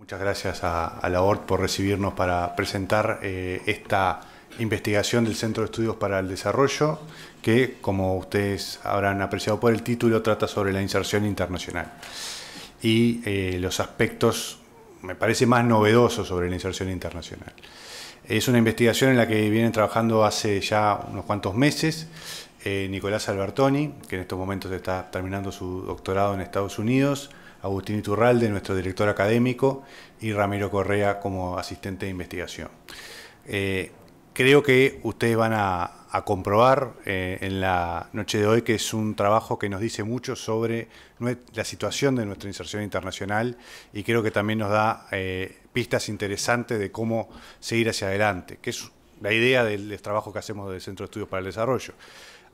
Muchas gracias a la ORT por recibirnos para presentar esta investigación del Centro de Estudios para el Desarrollo, que, como ustedes habrán apreciado por el título, trata sobre la inserción internacional y los aspectos, me parece, más novedosos sobre la inserción internacional. Es una investigación en la que vienen trabajando hace ya unos cuantos meses Nicolás Albertoni, que en estos momentos está terminando su doctorado en Estados Unidos, Agustín Iturralde, nuestro director académico, y Ramiro Correa como asistente de investigación. Creo que ustedes van a comprobar en la noche de hoy que es un trabajo que nos dice mucho sobre la situación de nuestra inserción internacional, y creo que también nos da pistas interesantes de cómo seguir hacia adelante, que es la idea del trabajo que hacemos del Centro de Estudios para el Desarrollo.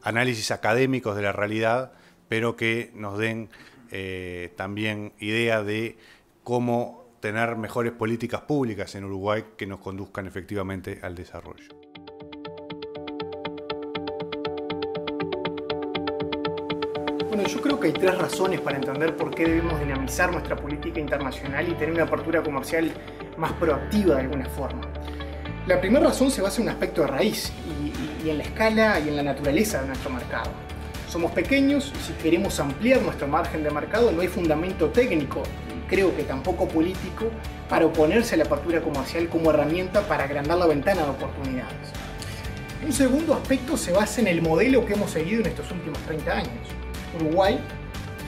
Análisis académicos de la realidad, pero que nos den también idea de cómo tener mejores políticas públicas en Uruguay que nos conduzcan efectivamente al desarrollo. Bueno, yo creo que hay tres razones para entender por qué debemos dinamizar nuestra política internacional y tener una apertura comercial más proactiva de alguna forma. La primera razón se basa en un aspecto de raíz y en la escala y en la naturaleza de nuestro mercado. Somos pequeños y si queremos ampliar nuestro margen de mercado no hay fundamento técnico, creo que tampoco político, para oponerse a la apertura comercial como herramienta para agrandar la ventana de oportunidades. Un segundo aspecto se basa en el modelo que hemos seguido en estos últimos 30 años. Uruguay,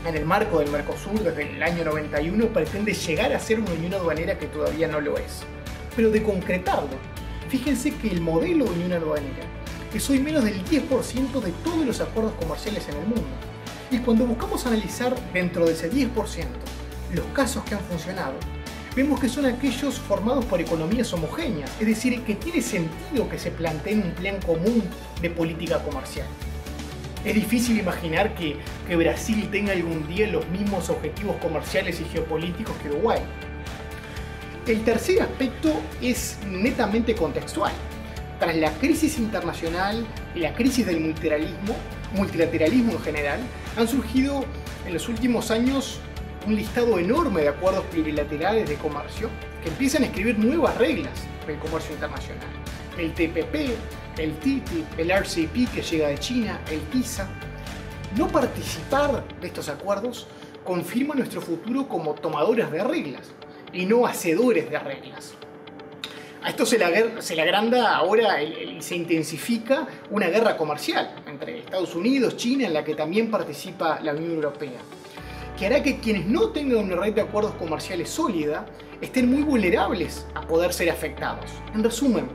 en el marco del Mercosur desde el año 91, pretende llegar a ser una unión aduanera que todavía no lo es. Pero de concretarlo, fíjense que el modelo de unión aduanera es hoy menos del 10% de todos los acuerdos comerciales en el mundo. Y cuando buscamos analizar dentro de ese 10% los casos que han funcionado, vemos que son aquellos formados por economías homogéneas, es decir, que tiene sentido que se plantee un plan común de política comercial. Es difícil imaginar que Brasil tenga algún día los mismos objetivos comerciales y geopolíticos que Uruguay. El tercer aspecto es netamente contextual. Tras la crisis internacional y la crisis del multilateralismo en general, han surgido en los últimos años un listado enorme de acuerdos plurilaterales de comercio que empiezan a escribir nuevas reglas del comercio internacional. El TPP, el TTIP, el RCEP que llega de China, el TISA. No participar de estos acuerdos confirma nuestro futuro como tomadores de reglas y no hacedores de reglas. A esto se le agranda ahora y se intensifica una guerra comercial entre Estados Unidos, China, en la que también participa la Unión Europea, que hará que quienes no tengan una red de acuerdos comerciales sólida estén muy vulnerables a poder ser afectados. En resumen,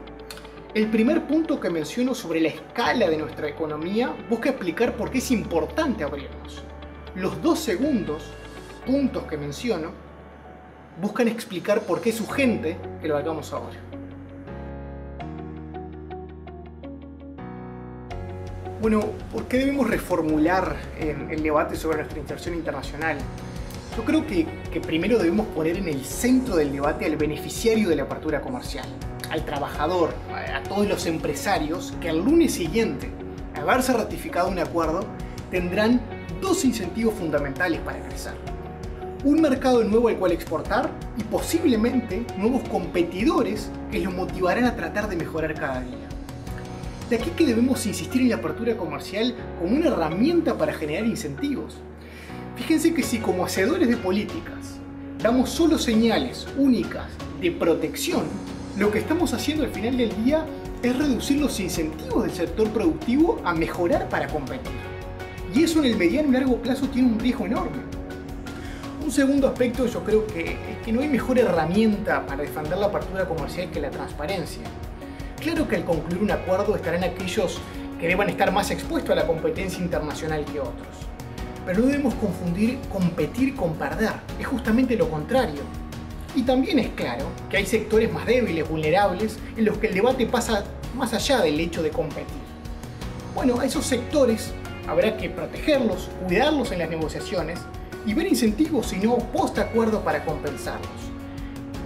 el primer punto que menciono sobre la escala de nuestra economía busca explicar por qué es importante abrirnos. Los dos segundos puntos que menciono buscan explicar por qué es urgente que lo hagamos ahora. Bueno, ¿por qué debemos reformular el debate sobre nuestra inserción internacional? Yo creo que primero debemos poner en el centro del debate al beneficiario de la apertura comercial, al trabajador, a todos los empresarios que al lunes siguiente, al haberse ratificado un acuerdo, tendrán dos incentivos fundamentales para crecer. Un mercado nuevo al cual exportar y posiblemente nuevos competidores que los motivarán a tratar de mejorar cada día. De aquí que debemos insistir en la apertura comercial como una herramienta para generar incentivos. Fíjense que si como hacedores de políticas damos solo señales únicas de protección, lo que estamos haciendo al final del día es reducir los incentivos del sector productivo a mejorar para competir. Y eso en el mediano y largo plazo tiene un riesgo enorme. Un segundo aspecto yo creo que es que no hay mejor herramienta para defender la apertura comercial que la transparencia. Claro que al concluir un acuerdo estarán aquellos que deban estar más expuestos a la competencia internacional que otros. Pero no debemos confundir competir con perder, es justamente lo contrario. Y también es claro que hay sectores más débiles, vulnerables, en los que el debate pasa más allá del hecho de competir. Bueno, a esos sectores habrá que protegerlos, cuidarlos en las negociaciones y ver incentivos y no post-acuerdo para compensarlos.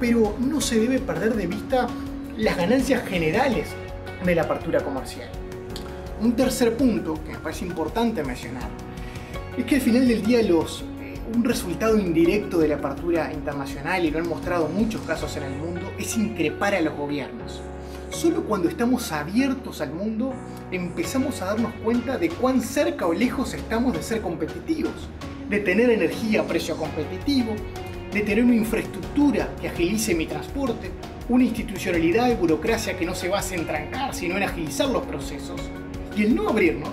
Pero no se debe perder de vista las ganancias generales de la apertura comercial. Un tercer punto que me parece importante mencionar es que al final del día los un resultado indirecto de la apertura internacional, y lo han mostrado muchos casos en el mundo, es increpar a los gobiernos. Solo cuando estamos abiertos al mundo empezamos a darnos cuenta de cuán cerca o lejos estamos de ser competitivos, de tener energía a precio competitivo, de tener una infraestructura que agilice mi transporte, una institucionalidad y burocracia que no se base en trancar, sino en agilizar los procesos. Y el no abrirnos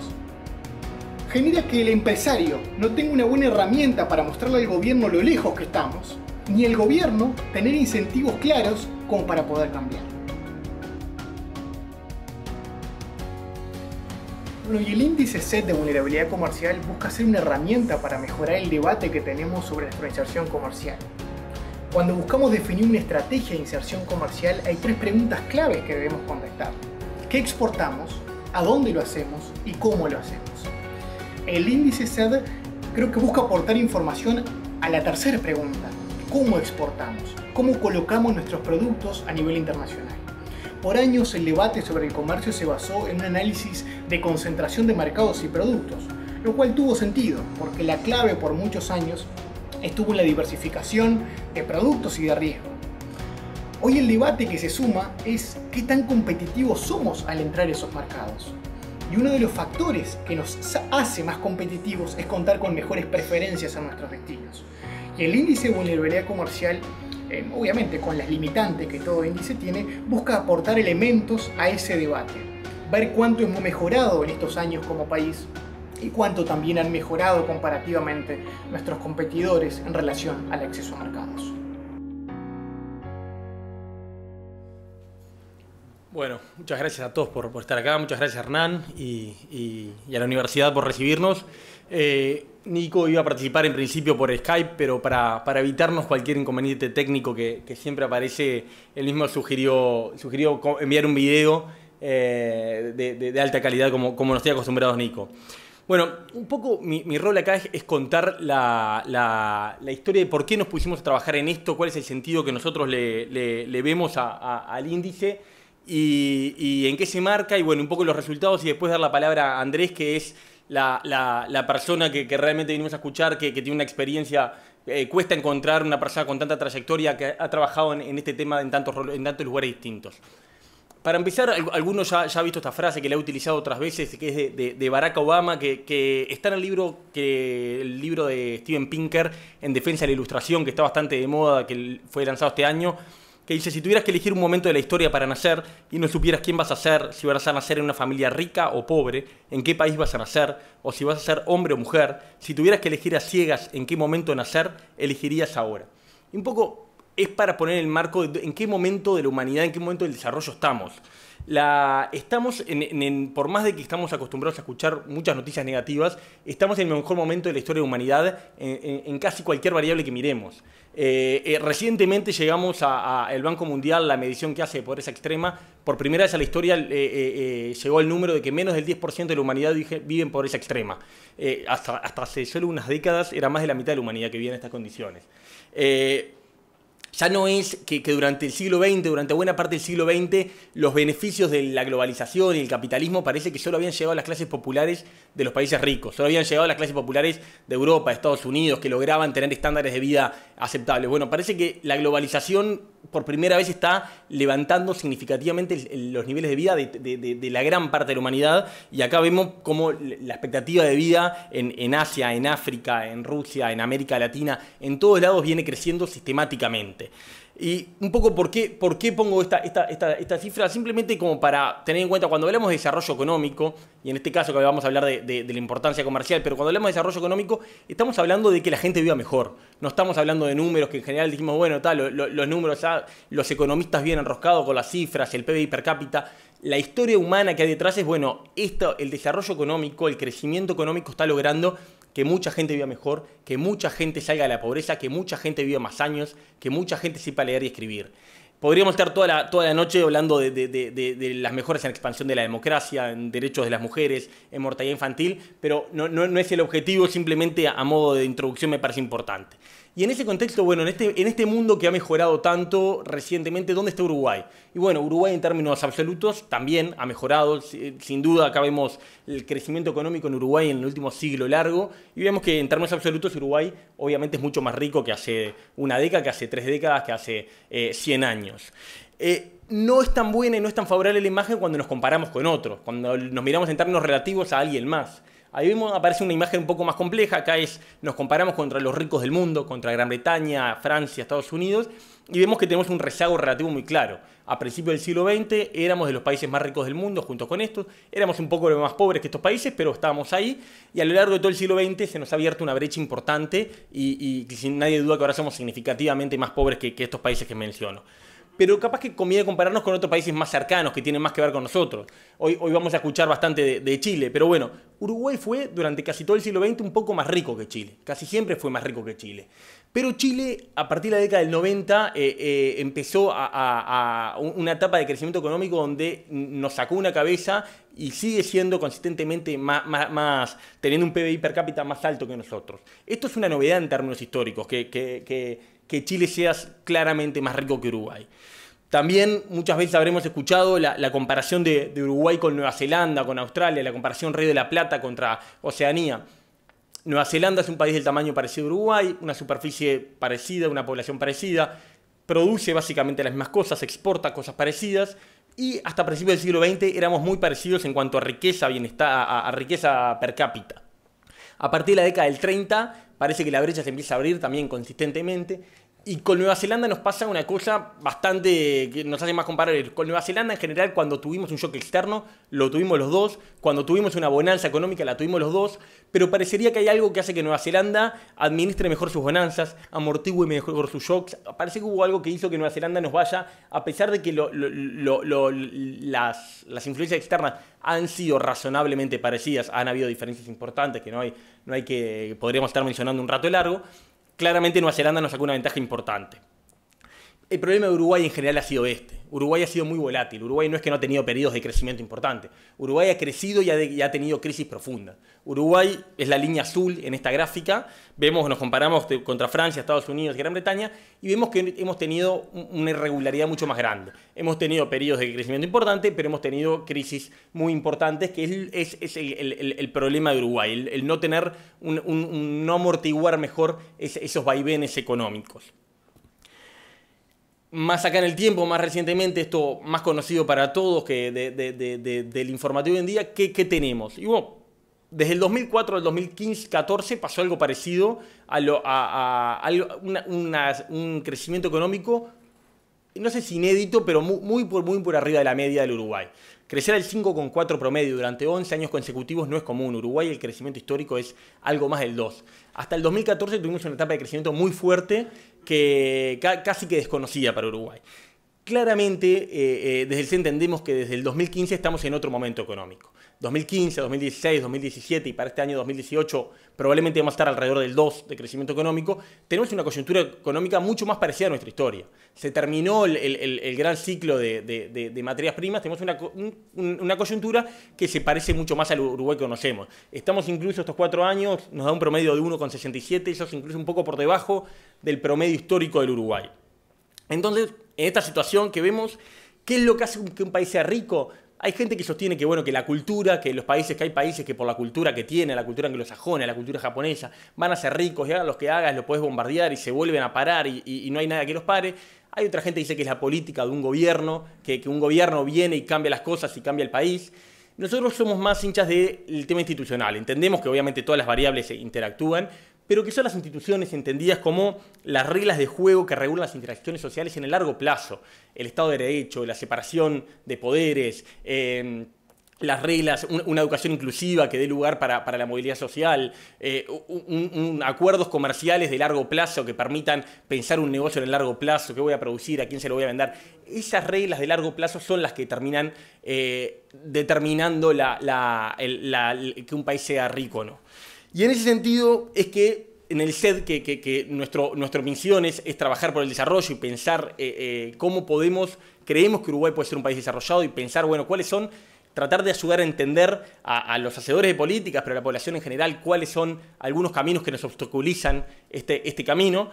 genera que el empresario no tenga una buena herramienta para mostrarle al gobierno lo lejos que estamos, ni el gobierno tener incentivos claros como para poder cambiar. Bueno, y el índice SET de vulnerabilidad comercial busca ser una herramienta para mejorar el debate que tenemos sobre nuestra inserción comercial. Cuando buscamos definir una estrategia de inserción comercial, hay 3 preguntas claves que debemos contestar. ¿Qué exportamos? ¿A dónde lo hacemos? ¿Y cómo lo hacemos? El índice SET creo que busca aportar información a la tercera pregunta: ¿cómo exportamos? ¿Cómo colocamos nuestros productos a nivel internacional? Por años el debate sobre el comercio se basó en un análisis de concentración de mercados y productos, lo cual tuvo sentido, porque la clave por muchos años estuvo en la diversificación de productos y de riesgo. Hoy el debate que se suma es qué tan competitivos somos al entrar a esos mercados. Y uno de los factores que nos hace más competitivos es contar con mejores preferencias a nuestros destinos. Y el índice de vulnerabilidad comercial, obviamente con las limitantes que todo índice tiene, busca aportar elementos a ese debate. Ver cuánto hemos mejorado en estos años como país y cuánto también han mejorado comparativamente nuestros competidores en relación al acceso a mercados. Bueno, muchas gracias a todos por estar acá, muchas gracias a Hernán y a la universidad por recibirnos. Nico iba a participar en principio por Skype, pero para evitarnos cualquier inconveniente técnico que siempre aparece, él mismo sugirió enviar un video de alta calidad como nos estoy acostumbrados Nico. Bueno, un poco mi rol acá es contar la historia de por qué nos pusimos a trabajar en esto, cuál es el sentido que nosotros le vemos al índice y en qué se marca, y bueno, un poco los resultados, y después dar la palabra a Andrés, que es la persona que realmente venimos a escuchar, que tiene una experiencia. Cuesta encontrar una persona con tanta trayectoria que ha trabajado en este tema en tantos lugares distintos. Para empezar, algunos ya ha visto esta frase que la he utilizado otras veces, que es de Barack Obama, que está en el libro de Steven Pinker, En defensa de la ilustración, que está bastante de moda, que fue lanzado este año, que dice: si tuvieras que elegir un momento de la historia para nacer y no supieras quién vas a ser, si vas a nacer en una familia rica o pobre, en qué país vas a nacer, o si vas a ser hombre o mujer, si tuvieras que elegir a ciegas en qué momento nacer, elegirías ahora. Y un poco es para poner el marco de en qué momento de la humanidad, en qué momento del desarrollo estamos. Estamos por más de que estamos acostumbrados a escuchar muchas noticias negativas, estamos en el mejor momento de la historia de la humanidad en casi cualquier variable que miremos. Recientemente llegamos al Banco Mundial, la medición que hace de pobreza extrema, por primera vez a la historia llegó el número de que menos del 10% de la humanidad vive en pobreza extrema. Hasta hace solo unas décadas era más de la mitad de la humanidad que vivía en estas condiciones. Ya no es que durante el siglo XX, durante buena parte del siglo XX, los beneficios de la globalización y el capitalismo parece que solo habían llegado a las clases populares de los países ricos, solo habían llegado a las clases populares de Europa, de Estados Unidos, que lograban tener estándares de vida aceptables. Bueno, parece que la globalización por primera vez está levantando significativamente los niveles de vida de la gran parte de la humanidad, y acá vemos cómo la expectativa de vida en Asia, en África, en Rusia, en América Latina, en todos lados viene creciendo sistemáticamente. Y un poco por qué pongo esta cifra, simplemente como para tener en cuenta cuando hablamos de desarrollo económico, y en este caso que vamos a hablar de la importancia comercial, pero cuando hablamos de desarrollo económico estamos hablando de que la gente viva mejor, no estamos hablando de números que en general dijimos, bueno, los números, los economistas vienen enroscados con las cifras, el PBI per cápita. La historia humana que hay detrás es, bueno, el desarrollo económico, el crecimiento económico está logrando que mucha gente viva mejor, que mucha gente salga de la pobreza, que mucha gente viva más años, que mucha gente sepa leer y escribir. Podríamos estar toda la noche hablando de las mejoras en expansión de la democracia, en derechos de las mujeres, en mortalidad infantil, pero no es el objetivo, simplemente a modo de introducción me parece importante. Y en ese contexto, bueno, en este mundo que ha mejorado tanto recientemente, ¿dónde está Uruguay? Y bueno, Uruguay en términos absolutos también ha mejorado. Sin duda, acá vemos el crecimiento económico en Uruguay en el último siglo largo. Y vemos que en términos absolutos Uruguay obviamente es mucho más rico que hace una década, que hace 3 décadas, que hace 100 años. No es tan buena y no es tan favorable la imagen cuando nos comparamos con otros, cuando nos miramos en términos relativos a alguien más. Ahí aparece una imagen un poco más compleja. Acá nos comparamos contra los ricos del mundo, contra Gran Bretaña, Francia, Estados Unidos, y vemos que tenemos un rezago relativo muy claro. A principios del siglo XX éramos de los países más ricos del mundo, junto con estos. Éramos un poco más pobres que estos países, pero estábamos ahí. Y a lo largo de todo el siglo XX se nos ha abierto una brecha importante y sin nadie duda que ahora somos significativamente más pobres que estos países que menciono. Pero capaz que conviene compararnos con otros países más cercanos que tienen más que ver con nosotros. Hoy vamos a escuchar bastante de Chile, pero bueno, Uruguay fue durante casi todo el siglo XX un poco más rico que Chile. Casi siempre fue más rico que Chile. Pero Chile, a partir de la década del 90, empezó a una etapa de crecimiento económico donde nos sacó una cabeza y sigue siendo consistentemente teniendo un PBI per cápita más alto que nosotros. Esto es una novedad en términos históricos, que Chile sea claramente más rico que Uruguay. También muchas veces habremos escuchado la comparación de Uruguay con Nueva Zelanda, con Australia, la comparación Río de la Plata contra Oceanía. Nueva Zelanda es un país del tamaño parecido a Uruguay, una superficie parecida, una población parecida, produce básicamente las mismas cosas, exporta cosas parecidas, y hasta principios del siglo XX éramos muy parecidos en cuanto a riqueza, bienestar, a riqueza per cápita. A partir de la década del 30 parece que la brecha se empieza a abrir también consistentemente. Y con Nueva Zelanda nos pasa una cosa bastante que nos hace más comparables. Con Nueva Zelanda en general, cuando tuvimos un shock externo, lo tuvimos los dos. Cuando tuvimos una bonanza económica, la tuvimos los dos. Pero parecería que hay algo que hace que Nueva Zelanda administre mejor sus bonanzas, amortigue mejor sus shocks. Parece que hubo algo que hizo que Nueva Zelanda nos vaya, a pesar de que las influencias externas han sido razonablemente parecidas. Han habido diferencias importantes que no hay que podríamos estar mencionando un rato largo. Claramente Nueva Zelanda nos sacó una ventaja importante. El problema de Uruguay en general ha sido este. Uruguay ha sido muy volátil. Uruguay no es que no ha tenido periodos de crecimiento importantes. Uruguay ha crecido y ha tenido crisis profundas. Uruguay es la línea azul en esta gráfica. Nos comparamos contra Francia, Estados Unidos y Gran Bretaña y vemos que hemos tenido una irregularidad mucho más grande. Hemos tenido periodos de crecimiento importante, pero hemos tenido crisis muy importantes, que es el problema de Uruguay. El no tener, no amortiguar mejor esos vaivenes económicos. Más acá en el tiempo, más recientemente, esto más conocido para todos que del informativo hoy en día, ¿qué tenemos? Y bueno, desde el 2004 al 2014 pasó algo parecido a un crecimiento económico, no sé si inédito, pero muy por arriba de la media del Uruguay. Crecer al 5,4 promedio durante 11 años consecutivos no es común. Uruguay el crecimiento histórico es algo más del 2. Hasta el 2014 tuvimos una etapa de crecimiento muy fuerte que casi que desconocida para Uruguay. Claramente, desde el CE entendemos que desde el 2015 estamos en otro momento económico. 2015, 2016, 2017 y para este año 2018 probablemente vamos a estar alrededor del 2 de crecimiento económico. Tenemos una coyuntura económica mucho más parecida a nuestra historia. Se terminó el gran ciclo de materias primas, tenemos una coyuntura que se parece mucho más al Uruguay que conocemos. Estamos incluso estos 4 años, nos da un promedio de 1,67, eso es incluso un poco por debajo del promedio histórico del Uruguay. Entonces, en esta situación que vemos, ¿qué es lo que hace que un país sea rico? Hay gente que sostiene que, bueno, que la cultura, que hay países que por la cultura que tienen, la cultura anglosajona, la cultura japonesa, van a ser ricos y hagan lo que hagas, lo podés bombardear y se vuelven a parar y no hay nada que los pare. Hay otra gente que dice que es la política de un gobierno, que un gobierno viene y cambia las cosas y cambia el país. Nosotros somos más hinchas del tema institucional. Entendemos que obviamente todas las variables se interactúan, pero que son las instituciones entendidas como las reglas de juego que regulan las interacciones sociales en el largo plazo. El Estado de Derecho, la separación de poderes, las reglas, una educación inclusiva que dé lugar para la movilidad social, acuerdos comerciales de largo plazo que permitan pensar un negocio en el largo plazo, qué voy a producir, a quién se lo voy a vender. Esas reglas de largo plazo son las que terminan determinando que un país sea rico o no. Y en ese sentido es que en el SED que nuestra misión es trabajar por el desarrollo y pensar cómo creemos que Uruguay puede ser un país desarrollado y pensar, bueno, cuáles son, tratar de ayudar a entender a los hacedores de políticas, pero a la población en general, cuáles son algunos caminos que nos obstaculizan este camino.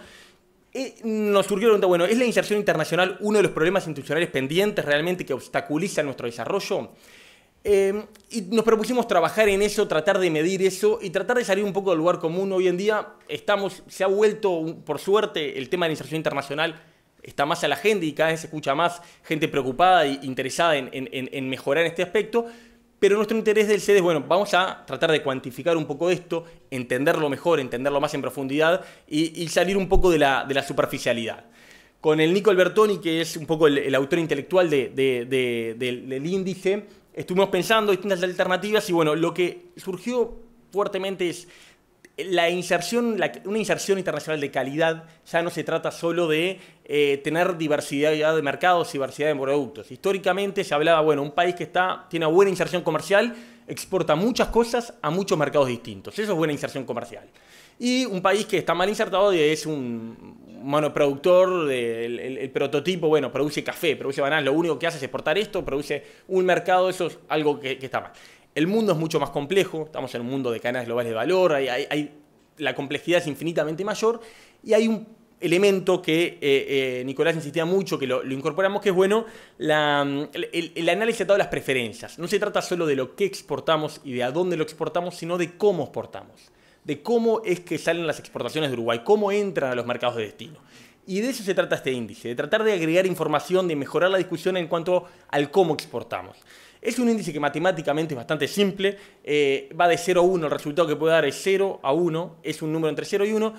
Nos surgió la pregunta, bueno, ¿es la inserción internacional uno de los problemas institucionales pendientes realmente que obstaculizan nuestro desarrollo? Y nos propusimos trabajar en eso, tratar de medir eso y tratar de salir un poco del lugar común. Hoy en día se ha vuelto, por suerte, el tema de la inserción internacional está más a la agenda y cada vez se escucha más gente preocupada e interesada en mejorar este aspecto. Pero nuestro interés del SED es, bueno, vamos a tratar de cuantificar un poco esto, entenderlo mejor, entenderlo más en profundidad y salir un poco de la superficialidad. Con el Nico Albertoni, que es un poco el autor intelectual del índice, estuvimos pensando distintas alternativas y bueno, lo que surgió fuertemente es una inserción internacional de calidad. Ya no se trata solo de tener diversidad de mercados y diversidad de productos. Históricamente se hablaba, bueno, un país que tiene una buena inserción comercial, exporta muchas cosas a muchos mercados distintos. Eso es buena inserción comercial. Y un país que está mal insertado y es un monoproductor, el prototipo, bueno, produce café, produce bananas, lo único que hace es exportar esto, produce un mercado, eso es algo que está mal. El mundo es mucho más complejo, estamos en un mundo de cadenas globales de valor, la complejidad es infinitamente mayor y hay un elemento que Nicolás insistía mucho, que lo incorporamos, que es bueno, el análisis de todas las preferencias. No se trata solo de lo que exportamos y de a dónde lo exportamos, sino de cómo exportamos, de cómo es que salen las exportaciones de Uruguay, cómo entran a los mercados de destino. Y de eso se trata este índice, de tratar de agregar información, de mejorar la discusión en cuanto al cómo exportamos. Es un índice que matemáticamente es bastante simple, va de 0 a 1, el resultado que puede dar es 0 a 1, es un número entre 0 y 1,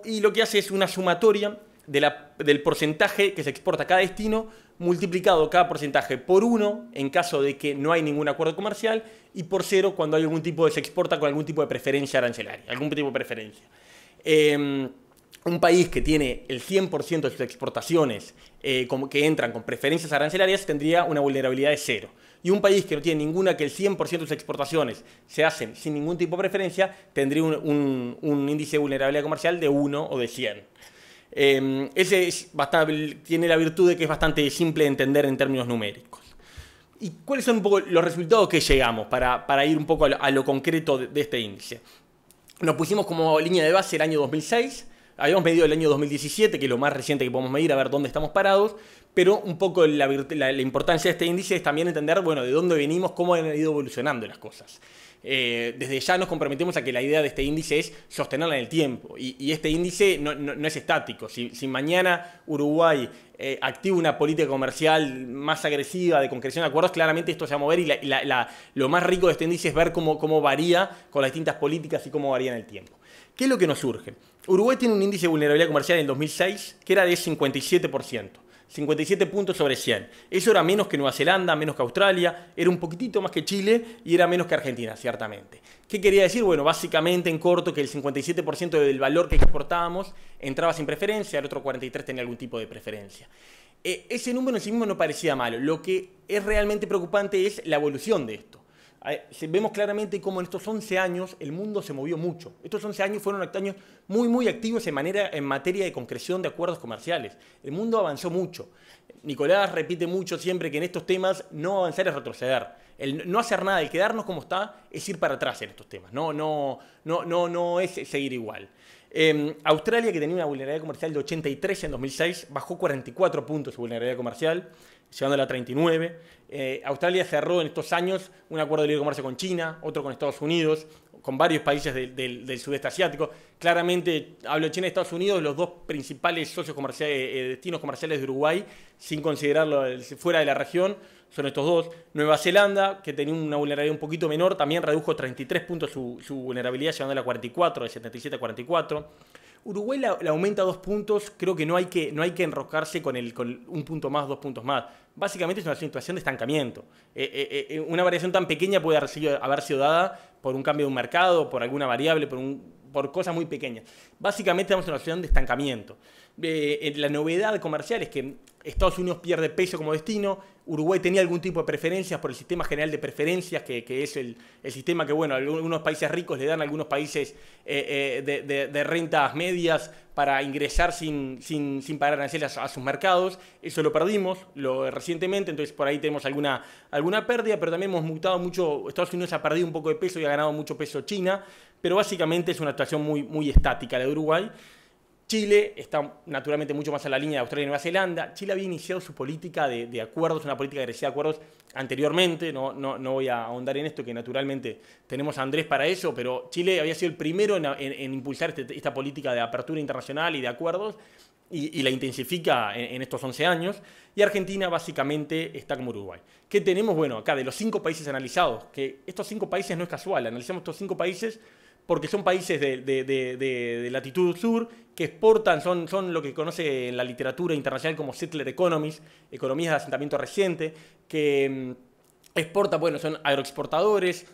y lo que hace es una sumatoria del porcentaje que se exporta a cada destino, multiplicado cada porcentaje por 1 en caso de que no hay ningún acuerdo comercial, y por 0 cuando hay se exporta con algún tipo de preferencia arancelaria, algún tipo de preferencia. Un país que tiene el 100% de sus exportaciones que entran con preferencias arancelarias tendría una vulnerabilidad de 0. Y un país que no tiene ninguna, que el 100% de sus exportaciones se hacen sin ningún tipo de preferencia, tendría un índice de vulnerabilidad comercial de 1 o de 100. Tiene la virtud de que es bastante simple de entender en términos numéricos. ¿Y cuáles son un poco los resultados que llegamos para ir un poco a lo concreto de este índice? Nos pusimos como línea de base el año 2006, habíamos medido el año 2017, que es lo más reciente que podemos medir, a ver dónde estamos parados, pero un poco la importancia de este índice es también entender, bueno, de dónde venimos, cómo han ido evolucionando las cosas. Desde ya nos comprometemos a que la idea de este índice es sostenerla en el tiempo, y este índice no es estático. Si mañana Uruguay activa una política comercial más agresiva de concreción de acuerdos, claramente esto se va a mover, y lo más rico de este índice es ver cómo varía con las distintas políticas y cómo varía en el tiempo. ¿Qué es lo que nos surge? Uruguay tiene un índice de vulnerabilidad comercial en el 2006 que era de 57%. 57 puntos sobre 100. Eso era menos que Nueva Zelanda, menos que Australia, era un poquitito más que Chile y era menos que Argentina, ciertamente. ¿Qué quería decir? Bueno, básicamente en corto que el 57% del valor que exportábamos entraba sin preferencia, el otro 43% tenía algún tipo de preferencia. Ese número en sí mismo no parecía malo. Lo que es realmente preocupante es la evolución de esto. Vemos claramente cómo en estos 11 años el mundo se movió mucho. Estos 11 años fueron años muy activos en materia de concreción de acuerdos comerciales. El mundo avanzó mucho. Nicolás repite mucho siempre que en estos temas no avanzar es retroceder. El no hacer nada, el quedarnos como está, es ir para atrás en estos temas. No es seguir igual. Australia, que tenía una vulnerabilidad comercial de 83 en 2006, bajó 44 puntos su vulnerabilidad comercial, llevándola a 39. Australia cerró en estos años un acuerdo de libre comercio con China, otro con Estados Unidos, con varios países del sudeste asiático. Claramente, hablo de China y Estados Unidos, los dos principales socios comerciales, destinos comerciales de Uruguay, sin considerarlo fuera de la región, son estos dos. Nueva Zelanda, que tenía una vulnerabilidad un poquito menor, también redujo 33 puntos su vulnerabilidad, llevándola a 44, de 77 a 44. Uruguay la aumenta 2 puntos, creo que no hay que enroscarse con un punto más, 2 puntos más. Básicamente es una situación de estancamiento. Una variación tan pequeña puede haber sido dada por un cambio de un mercado, por alguna variable, por un por cosas muy pequeñas. Básicamente estamos en una situación de estancamiento. La novedad comercial es que Estados Unidos pierde peso como destino, Uruguay tenía algún tipo de preferencias por el sistema general de preferencias, que es el sistema que, bueno, algunos países ricos le dan a algunos países de rentas medias para ingresar sin pagar aranceles a sus mercados. Eso lo perdimos recientemente, entonces por ahí tenemos alguna pérdida, pero también hemos mutado mucho. Estados Unidos ha perdido un poco de peso y ha ganado mucho peso China, pero básicamente es una situación muy estática la de Uruguay. Chile está naturalmente mucho más a la línea de Australia y Nueva Zelanda. Chile había iniciado su política de acuerdos, una política agresiva de acuerdos anteriormente. No voy a ahondar en esto, que naturalmente tenemos a Andrés para eso, pero Chile había sido el primero en impulsar esta política de apertura internacional y de acuerdos, y la intensifica en estos 11 años. Y Argentina básicamente está como Uruguay. ¿Qué tenemos? Bueno, acá de los 5 países analizados, que estos 5 países no es casual, analizamos estos 5 países porque son países de latitud sur, que exportan, son lo que conoce en la literatura internacional como settler economies, economías de asentamiento reciente, que exporta, bueno, son agroexportadores.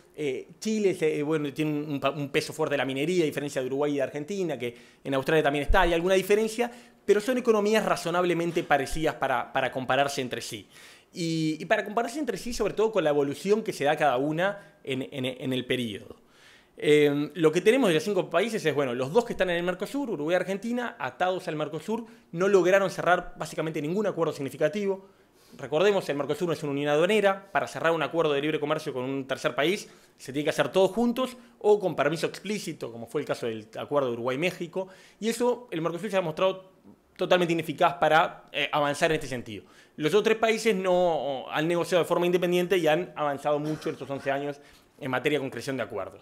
Chile bueno, tiene un peso fuerte de la minería, a diferencia de Uruguay y de Argentina, que en Australia también está, hay alguna diferencia, pero son economías razonablemente parecidas para compararse entre sí. Y para compararse entre sí, sobre todo con la evolución que se da cada una en el periodo. Lo que tenemos de los 5 países es, bueno, los 2 que están en el Mercosur, Uruguay y Argentina, atados al Mercosur, no lograron cerrar básicamente ningún acuerdo significativo. Recordemos, el Mercosur no es una unión aduanera. Para cerrar un acuerdo de libre comercio con un tercer país se tiene que hacer todos juntos o con permiso explícito, como fue el caso del acuerdo de Uruguay-México. Y eso, el Mercosur se ha mostrado totalmente ineficaz para avanzar en este sentido. Los otros 3 países no han negociado de forma independiente y han avanzado mucho en estos 11 años en materia de concreción de acuerdos.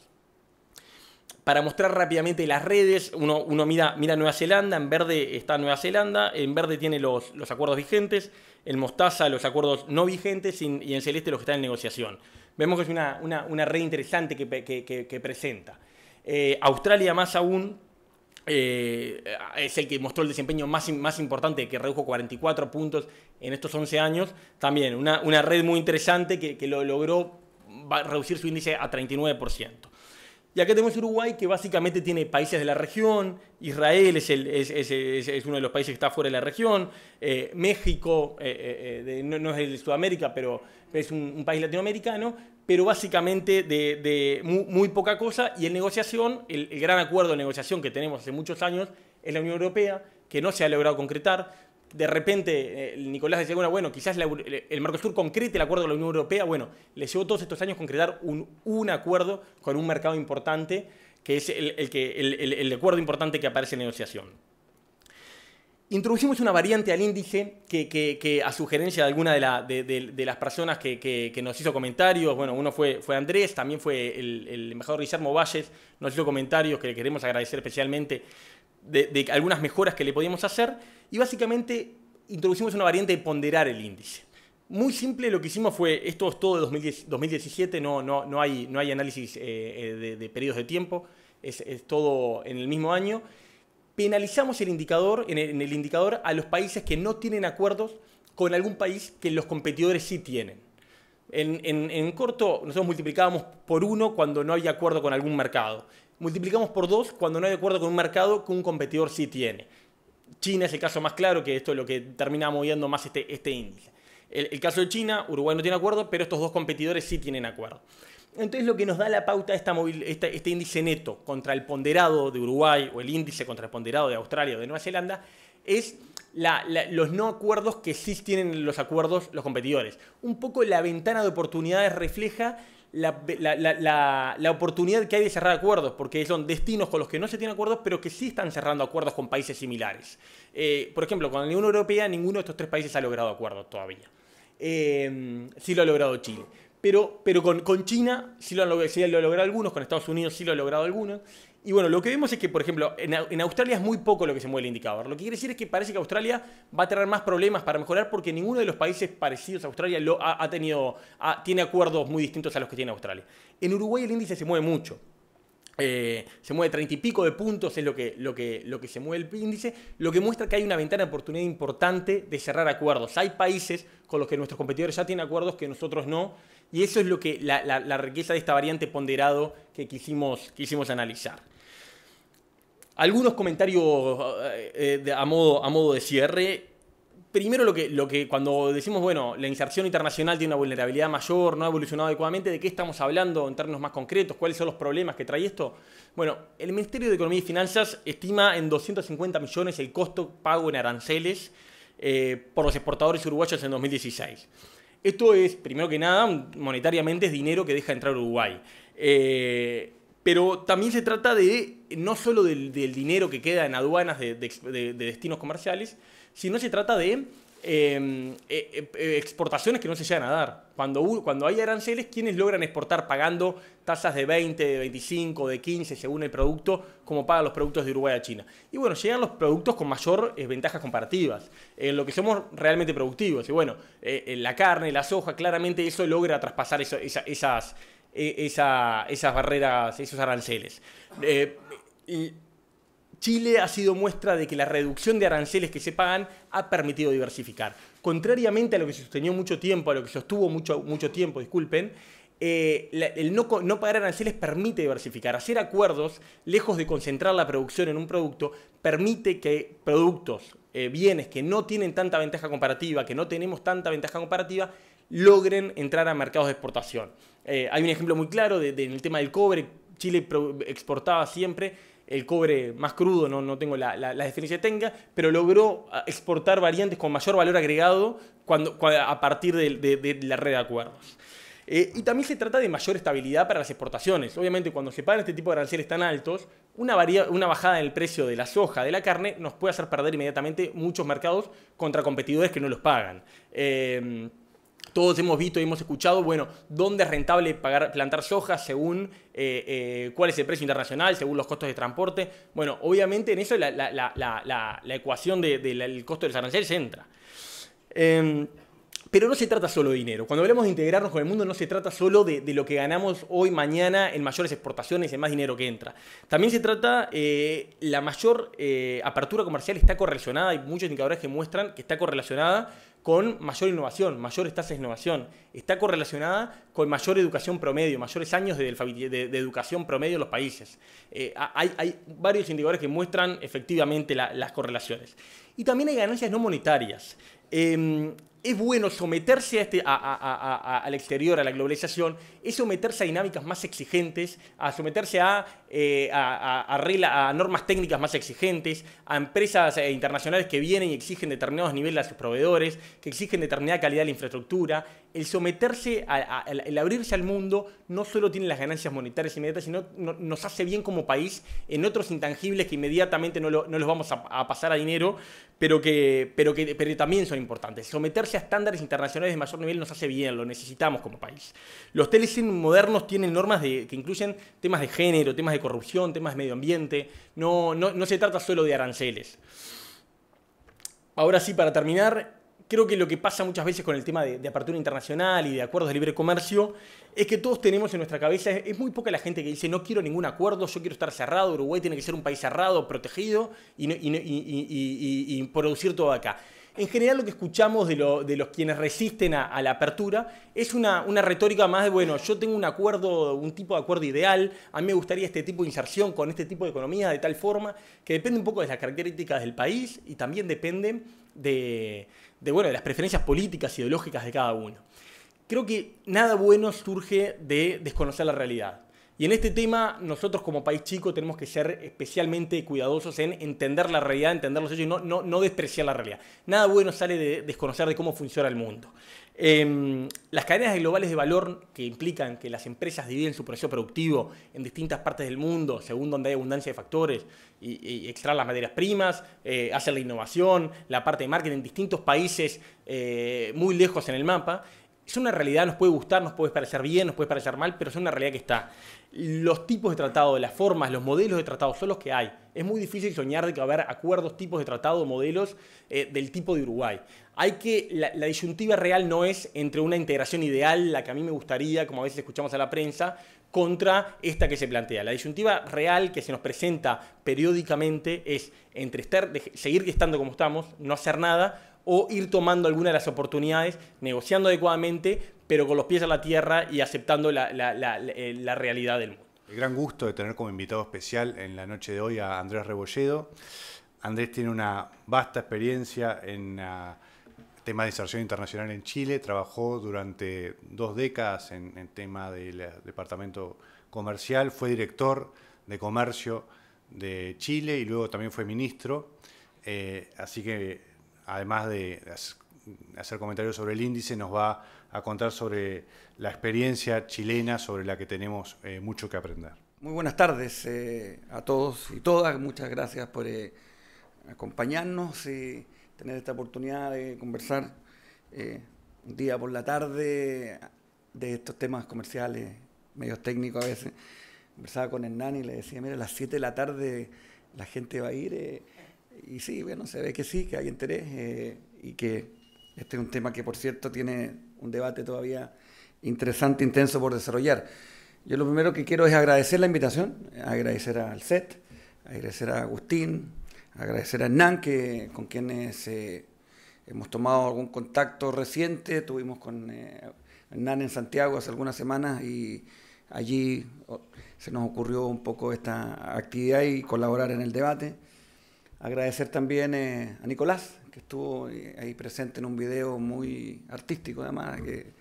Para mostrar rápidamente las redes, uno mira Nueva Zelanda, en verde está Nueva Zelanda, en verde tiene los acuerdos vigentes, en mostaza los acuerdos no vigentes y en celeste los que están en negociación. Vemos que es una red interesante que presenta. Australia más aún es el que mostró el desempeño más importante, que redujo 44 puntos en estos 11 años. También una red muy interesante que logró reducir su índice a 39%. Y acá tenemos Uruguay, que básicamente tiene países de la región. Israel es uno de los países que está fuera de la región. México no es de Sudamérica, pero es un país latinoamericano. Pero básicamente de muy poca cosa. Y en negociación, el gran acuerdo de negociación que tenemos hace muchos años es la Unión Europea, que no se ha logrado concretar. De repente, Nicolás decía, bueno, quizás el Mercosur concrete el acuerdo de la Unión Europea. Bueno, le llevó todos estos años concretar un acuerdo con un mercado importante, que es el acuerdo importante que aparece en negociación. Introducimos una variante al índice que a sugerencia de alguna de las personas que nos hizo comentarios, bueno, uno fue Andrés, también fue el embajador Guillermo Valles, nos hizo comentarios que le queremos agradecer especialmente, de algunas mejoras que le podíamos hacer, y básicamente introducimos una variante de ponderar el índice. Muy simple, lo que hicimos fue, esto es todo de 2017, no hay análisis de periodos de tiempo, es todo en el mismo año. Penalizamos en el indicador a los países que no tienen acuerdos con algún país que los competidores sí tienen. En corto, nosotros multiplicábamos por 1 cuando no había acuerdo con algún mercado. Multiplicamos por 2 cuando no hay acuerdo con un mercado que un competidor sí tiene. China es el caso más claro, que esto es lo que termina moviendo más este índice. El caso de China, Uruguay no tiene acuerdo, pero estos 2 competidores sí tienen acuerdo. Entonces lo que nos da la pauta este índice neto contra el ponderado de Uruguay o el índice contra el ponderado de Australia o de Nueva Zelanda es los no acuerdos que sí tienen los acuerdos los competidores. Un poco la ventana de oportunidades refleja la oportunidad que hay de cerrar acuerdos, porque son destinos con los que no se tienen acuerdos, pero que sí están cerrando acuerdos con países similares. Por ejemplo, con la Unión Europea, ninguno de estos 3 países ha logrado acuerdos todavía. Sí lo ha logrado Chile. Pero con China sí lo han logrado algunos, con Estados Unidos sí lo ha logrado algunos. Y bueno, lo que vemos es que, por ejemplo, en Australia es muy poco lo que se mueve el indicador. Lo que quiere decir es que parece que Australia va a tener más problemas para mejorar porque ninguno de los países parecidos a Australia tiene acuerdos muy distintos a los que tiene Australia. En Uruguay el índice se mueve mucho. Se mueve 30 y pico de puntos, es lo que se mueve el índice, lo que muestra que hay una ventana de oportunidad importante de cerrar acuerdos. Hay países con los que nuestros competidores ya tienen acuerdos que nosotros no, y eso es lo que la riqueza de esta variante ponderado que quisimos analizar. Algunos comentarios a modo de cierre. Primero, lo que cuando decimos, bueno, la inserción internacional tiene una vulnerabilidad mayor, no ha evolucionado adecuadamente, ¿de qué estamos hablando en términos más concretos? ¿Cuáles son los problemas que trae esto? Bueno, el Ministerio de Economía y Finanzas estima en 250 millones el costo pago en aranceles por los exportadores uruguayos en 2016. Esto es, primero que nada, monetariamente es dinero que deja entrar Uruguay. Pero también se trata de no solo del dinero que queda en aduanas de destinos comerciales, sino se trata de exportaciones que no se llegan a dar. Cuando hay aranceles, ¿quiénes logran exportar pagando tasas de 20, de 25, de 15, según el producto, como pagan los productos de Uruguay a China? Y bueno, llegan los productos con mayor ventajas comparativas, en lo que somos realmente productivos. Y bueno, la carne, la soja, claramente eso logra traspasar esas barreras, esos aranceles. Chile ha sido muestra de que la reducción de aranceles que se pagan ha permitido diversificar. Contrariamente a lo que se sostuvo mucho tiempo, disculpen, el no pagar aranceles permite diversificar. Hacer acuerdos, lejos de concentrar la producción en un producto, permite que productos, bienes que no tienen tanta ventaja comparativa, que no tenemos tanta ventaja comparativa, logren entrar a mercados de exportación. Hay un ejemplo muy claro en el tema del cobre. Chile exportaba siempre el cobre más crudo, no tengo la definición que tenga, pero logró exportar variantes con mayor valor agregado a partir de la red de acuerdos. Y también se trata de mayor estabilidad para las exportaciones. Obviamente, cuando se pagan este tipo de aranceles tan altos, una bajada en el precio de la soja, de la carne, nos puede hacer perder inmediatamente muchos mercados contra competidores que no los pagan. Todos hemos visto y hemos escuchado, bueno, dónde es rentable plantar soja según cuál es el precio internacional, según los costos de transporte. Bueno, obviamente en eso la ecuación del costo de los aranceles entra. Pero no se trata solo de dinero. Cuando hablamos de integrarnos con el mundo, no se trata solo de lo que ganamos hoy, mañana, en mayores exportaciones, en más dinero que entra. También se trata, la mayor apertura comercial está correlacionada, hay muchos indicadores que muestran que está correlacionada con mayor innovación, mayores tasas de innovación. Está correlacionada con mayor educación promedio, mayores años de educación promedio en los países. Hay varios indicadores que muestran efectivamente las correlaciones. Y también hay ganancias no monetarias. Es bueno someterse al exterior, a la globalización, es someterse a dinámicas más exigentes, a someterse a normas técnicas más exigentes, a empresas internacionales que vienen y exigen determinados niveles a sus proveedores, que exigen determinada calidad de la infraestructura. El someterse, el abrirse al mundo, no solo tiene las ganancias monetarias inmediatas, sino nos hace bien como país en otros intangibles que inmediatamente no los vamos a pasar a dinero, pero también son importantes. Someterse a estándares internacionales de mayor nivel nos hace bien, lo necesitamos como país. Los TLC modernos tienen normas que incluyen temas de género, temas de corrupción, temas de medio ambiente. No se trata solo de aranceles. Ahora sí, para terminar, creo que lo que pasa muchas veces con el tema de apertura internacional y de acuerdos de libre comercio es que todos tenemos en nuestra cabeza, es muy poca la gente que dice no quiero ningún acuerdo, yo quiero estar cerrado, Uruguay tiene que ser un país cerrado, protegido y producir todo acá. En general lo que escuchamos de los quienes resisten a la apertura es una retórica más de, bueno, yo tengo un tipo de acuerdo ideal, a mí me gustaría este tipo de inserción con este tipo de economía de tal forma que depende un poco de las características del país y también depende de las preferencias políticas, ideológicas de cada uno. Creo que nada bueno surge de desconocer la realidad. Y en este tema, nosotros como país chico tenemos que ser especialmente cuidadosos en entender la realidad, entender los hechos y no despreciar la realidad. Nada bueno sale de desconocer de cómo funciona el mundo. Las cadenas globales de valor que implican que las empresas dividen su proceso productivo en distintas partes del mundo, según donde hay abundancia de factores, y extraen las materias primas, hacen la innovación, la parte de marketing en distintos países muy lejos en el mapa. Es una realidad, nos puede gustar, nos puede parecer bien, nos puede parecer mal, pero es una realidad que está. Los tipos de tratado, las formas, los modelos de tratado son los que hay. Es muy difícil soñar de que va a haber acuerdos, tipos de tratado, modelos del tipo de Uruguay. La disyuntiva real no es entre una integración ideal, la que a mí me gustaría, como a veces escuchamos a la prensa, contra esta que se plantea. La disyuntiva real que se nos presenta periódicamente es entre seguir estando como estamos, no hacer nada, o ir tomando alguna de las oportunidades, negociando adecuadamente, pero con los pies a la tierra y aceptando la realidad del mundo. El gran gusto de tener como invitado especial en la noche de hoy a Andrés Rebolledo. Andrés tiene una vasta experiencia en tema de inserción internacional en Chile. Trabajó durante 2 décadas en tema del departamento comercial. Fue director de comercio de Chile y luego también fue ministro. Así que además de hacer comentarios sobre el índice, nos va a contar sobre la experiencia chilena sobre la que tenemos mucho que aprender. Muy buenas tardes a todos y todas. Muchas gracias por acompañarnos y tener esta oportunidad de conversar un día por la tarde de estos temas comerciales, medios técnicos a veces. Conversaba con Hernán y le decía, mira, a las 7 de la tarde la gente va a ir y sí, bueno, se ve que sí, que hay interés y que este es un tema que, por cierto, tiene un debate todavía interesante, intenso por desarrollar. Yo lo primero que quiero es agradecer la invitación, agradecer al CET, agradecer a Agustín, agradecer a Hernán, con quienes hemos tomado algún contacto reciente. Tuvimos con Hernán en Santiago hace algunas semanas y allí se nos ocurrió un poco esta actividad y colaborar en el debate. Agradecer también a Nicolás, que estuvo ahí presente en un video muy artístico, además, que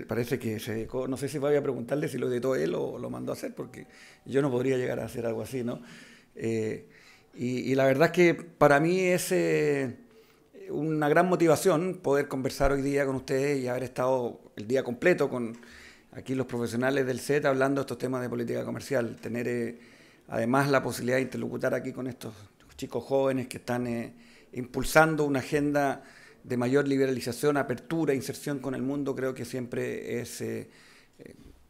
parece que se dedicó, no sé si voy a preguntarle si lo editó él o lo mandó a hacer, porque yo no podría llegar a hacer algo así, ¿no? Y la verdad es que para mí es una gran motivación poder conversar hoy día con ustedes y haber estado el día completo con aquí los profesionales del CET hablando de estos temas de política comercial, tener además la posibilidad de interlocutar aquí con estos chicos jóvenes que están impulsando una agenda de mayor liberalización, apertura, inserción con el mundo. Creo que siempre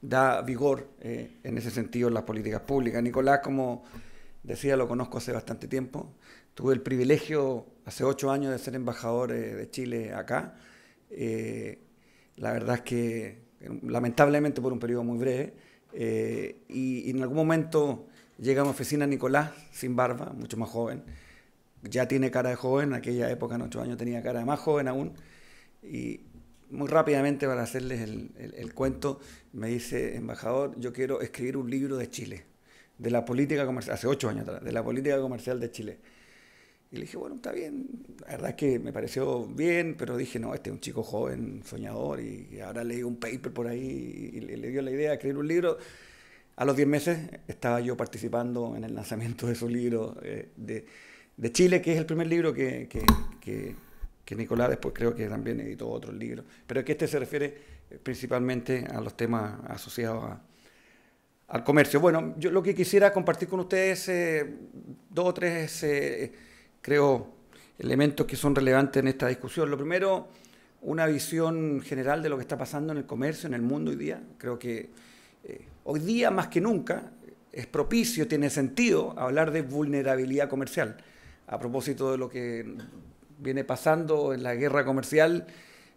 da vigor en ese sentido en las políticas públicas. Nicolás, como decía, lo conozco hace bastante tiempo. Tuve el privilegio hace 8 años de ser embajador de Chile acá. La verdad es que, lamentablemente, por un periodo muy breve. Y en algún momento llega a mi oficina Nicolás, sin barba, mucho más joven. Ya tiene cara de joven, en aquella época, en 8 años, tenía cara de más joven aún. Y muy rápidamente, para hacerles el cuento, me dice, embajador, yo quiero escribir un libro de Chile, de la política comercial, hace 8 años atrás, de la política comercial de Chile. Y le dije, bueno, está bien, la verdad es que me pareció bien, pero dije, no, este es un chico joven, soñador, y ahora leí un paper por ahí y le dio la idea de escribir un libro. A los 10 meses estaba yo participando en el lanzamiento de su libro de Chile, que es el primer libro que Nicolás después creo que también editó otros libros, pero que este se refiere principalmente a los temas asociados al comercio. Bueno, yo lo que quisiera compartir con ustedes 2 o 3, creo, elementos que son relevantes en esta discusión. Lo primero, una visión general de lo que está pasando en el comercio, en el mundo hoy día. Creo que hoy día más que nunca es propicio, tiene sentido hablar de vulnerabilidad comercial. A propósito de lo que viene pasando en la guerra comercial,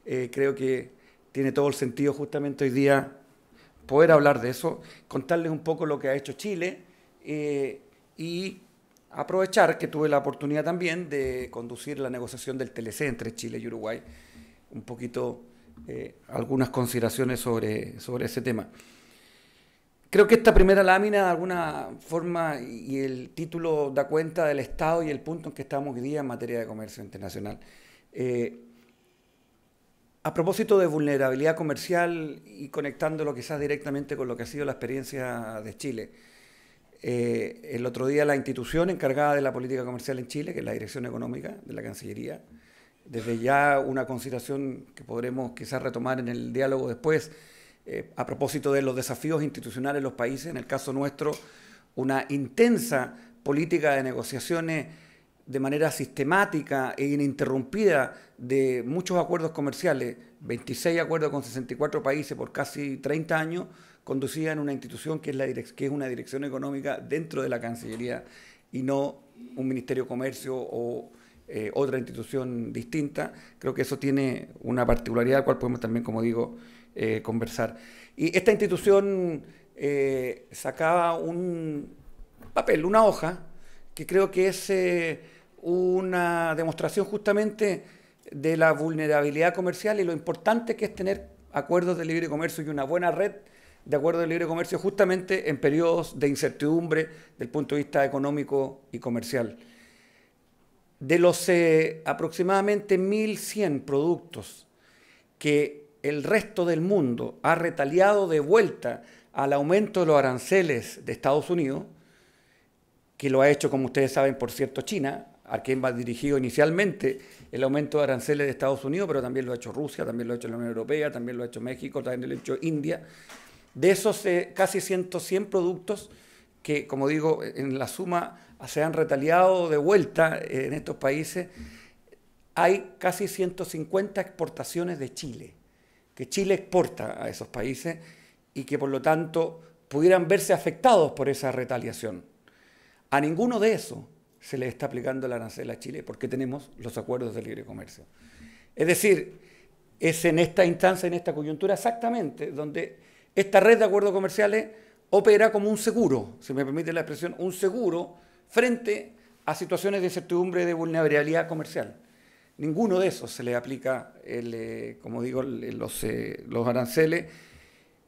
creo que tiene todo el sentido justamente hoy día poder hablar de eso, contarles un poco lo que ha hecho Chile y aprovechar que tuve la oportunidad también de conducir la negociación del TLC entre Chile y Uruguay, un poquito algunas consideraciones sobre ese tema. Creo que esta primera lámina, de alguna forma, y el título da cuenta del estado y el punto en que estamos hoy día en materia de comercio internacional. A propósito de vulnerabilidad comercial y conectándolo quizás directamente con lo que ha sido la experiencia de Chile, el otro día la institución encargada de la política comercial en Chile, que es la Dirección Económica de la Cancillería, desde ya una consideración que podremos quizás retomar en el diálogo después, a propósito de los desafíos institucionales en los países, en el caso nuestro, una intensa política de negociaciones de manera sistemática e ininterrumpida de muchos acuerdos comerciales, 26 acuerdos con 64 países por casi 30 años, conducida en una institución que es una dirección económica dentro de la Cancillería y no un Ministerio de Comercio o otra institución distinta. Creo que eso tiene una particularidad, la cual podemos también, como digo, conversar. Y esta institución sacaba un papel, una hoja, que creo que es una demostración justamente de la vulnerabilidad comercial y lo importante que es tener acuerdos de libre comercio y una buena red de acuerdos de libre comercio justamente en periodos de incertidumbre del punto de vista económico y comercial. De los aproximadamente 1.100 productos que el resto del mundo ha retaliado de vuelta al aumento de los aranceles de Estados Unidos, que lo ha hecho, como ustedes saben, por cierto, China, a quien va dirigido inicialmente el aumento de aranceles de Estados Unidos, pero también lo ha hecho Rusia, también lo ha hecho la Unión Europea, también lo ha hecho México, también lo ha hecho India. De esos casi 100 productos que, como digo, en la suma se han retaliado de vuelta en estos países, hay casi 150 exportaciones de Chile, que Chile exporta a esos países y que por lo tanto pudieran verse afectados por esa retaliación. A ninguno de esos se le está aplicando el arancel a Chile porque tenemos los acuerdos de libre comercio. Es decir, es en esta instancia, en esta coyuntura exactamente, donde esta red de acuerdos comerciales opera como un seguro, si me permite la expresión, un seguro frente a situaciones de incertidumbre y de vulnerabilidad comercial. Ninguno de esos se le aplica, como digo, los aranceles,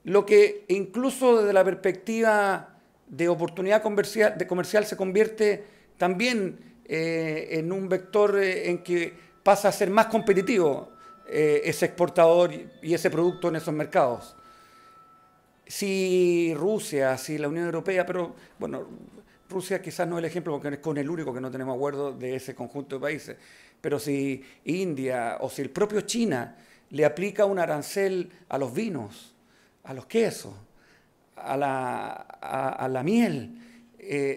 lo que incluso desde la perspectiva de oportunidad comercial se convierte también en un vector en que pasa a ser más competitivo ese exportador y ese producto en esos mercados. Si Rusia, si la Unión Europea, pero bueno, Rusia quizás no es el ejemplo porque es con el único que no tenemos acuerdo de ese conjunto de países, pero si India o si el propio China le aplica un arancel a los vinos, a los quesos, a la miel,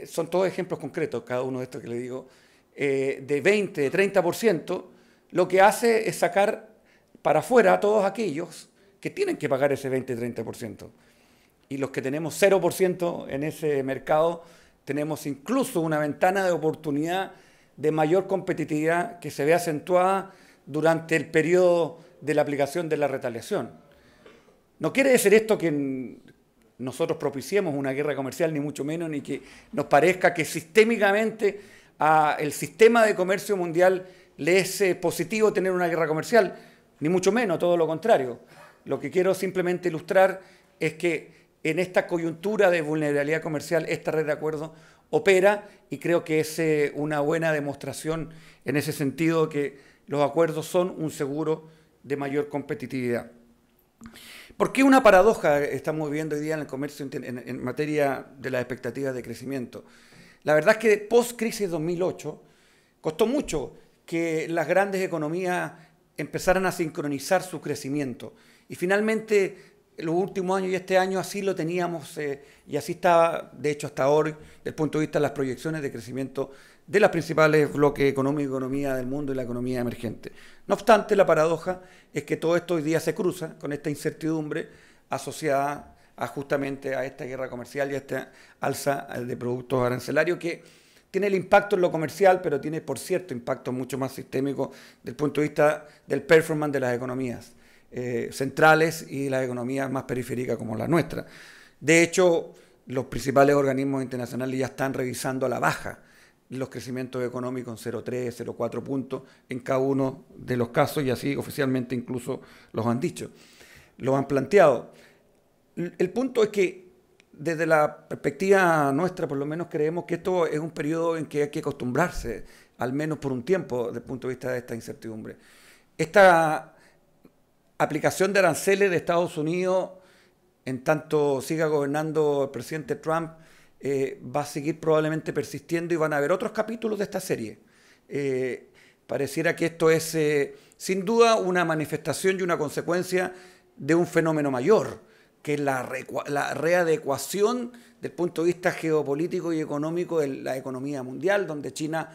son todos ejemplos concretos, cada uno de estos que le digo, de 20, de 30%, lo que hace es sacar para afuera a todos aquellos que tienen que pagar ese 20-30%. Y los que tenemos 0% en ese mercado, tenemos incluso una ventana de oportunidad de mayor competitividad que se ve acentuada durante el periodo de la aplicación de la retaliación. No quiere decir esto que nosotros propiciemos una guerra comercial, ni mucho menos, ni que nos parezca que sistémicamente al sistema de comercio mundial le es positivo tener una guerra comercial, ni mucho menos, todo lo contrario. Lo que quiero simplemente ilustrar es que en esta coyuntura de vulnerabilidad comercial, esta red de acuerdos opera y creo que es una buena demostración en ese sentido que los acuerdos son un seguro de mayor competitividad. ¿Por qué una paradoja estamos viviendo hoy día en el comercio en materia de las expectativas de crecimiento? La verdad es que post-crisis 2008 costó mucho que las grandes economías empezaran a sincronizar su crecimiento y finalmente los últimos años y este año así lo teníamos y así estaba, de hecho, hasta hoy, desde el punto de vista de las proyecciones de crecimiento de los principales bloques económicos, economía del mundo y la economía emergente. No obstante, la paradoja es que todo esto hoy día se cruza con esta incertidumbre asociada justamente a esta guerra comercial y a esta alza de productos arancelarios que tiene el impacto en lo comercial, pero tiene, por cierto, impacto mucho más sistémico desde el punto de vista del performance de las economías centrales y las economías más periféricas como la nuestra. De hecho, los principales organismos internacionales ya están revisando a la baja los crecimientos económicos en 0,3, 0,4 puntos en cada uno de los casos y así oficialmente incluso los han dicho, los han planteado. El punto es que desde la perspectiva nuestra, por lo menos creemos que esto es un periodo en que hay que acostumbrarse, al menos por un tiempo, desde el punto de vista de esta incertidumbre. Esta aplicación de aranceles de Estados Unidos, en tanto siga gobernando el presidente Trump, va a seguir probablemente persistiendo y van a haber otros capítulos de esta serie. Pareciera que esto es sin duda una manifestación y una consecuencia de un fenómeno mayor, que es la readecuación del punto de vista geopolítico y económico de la economía mundial, donde China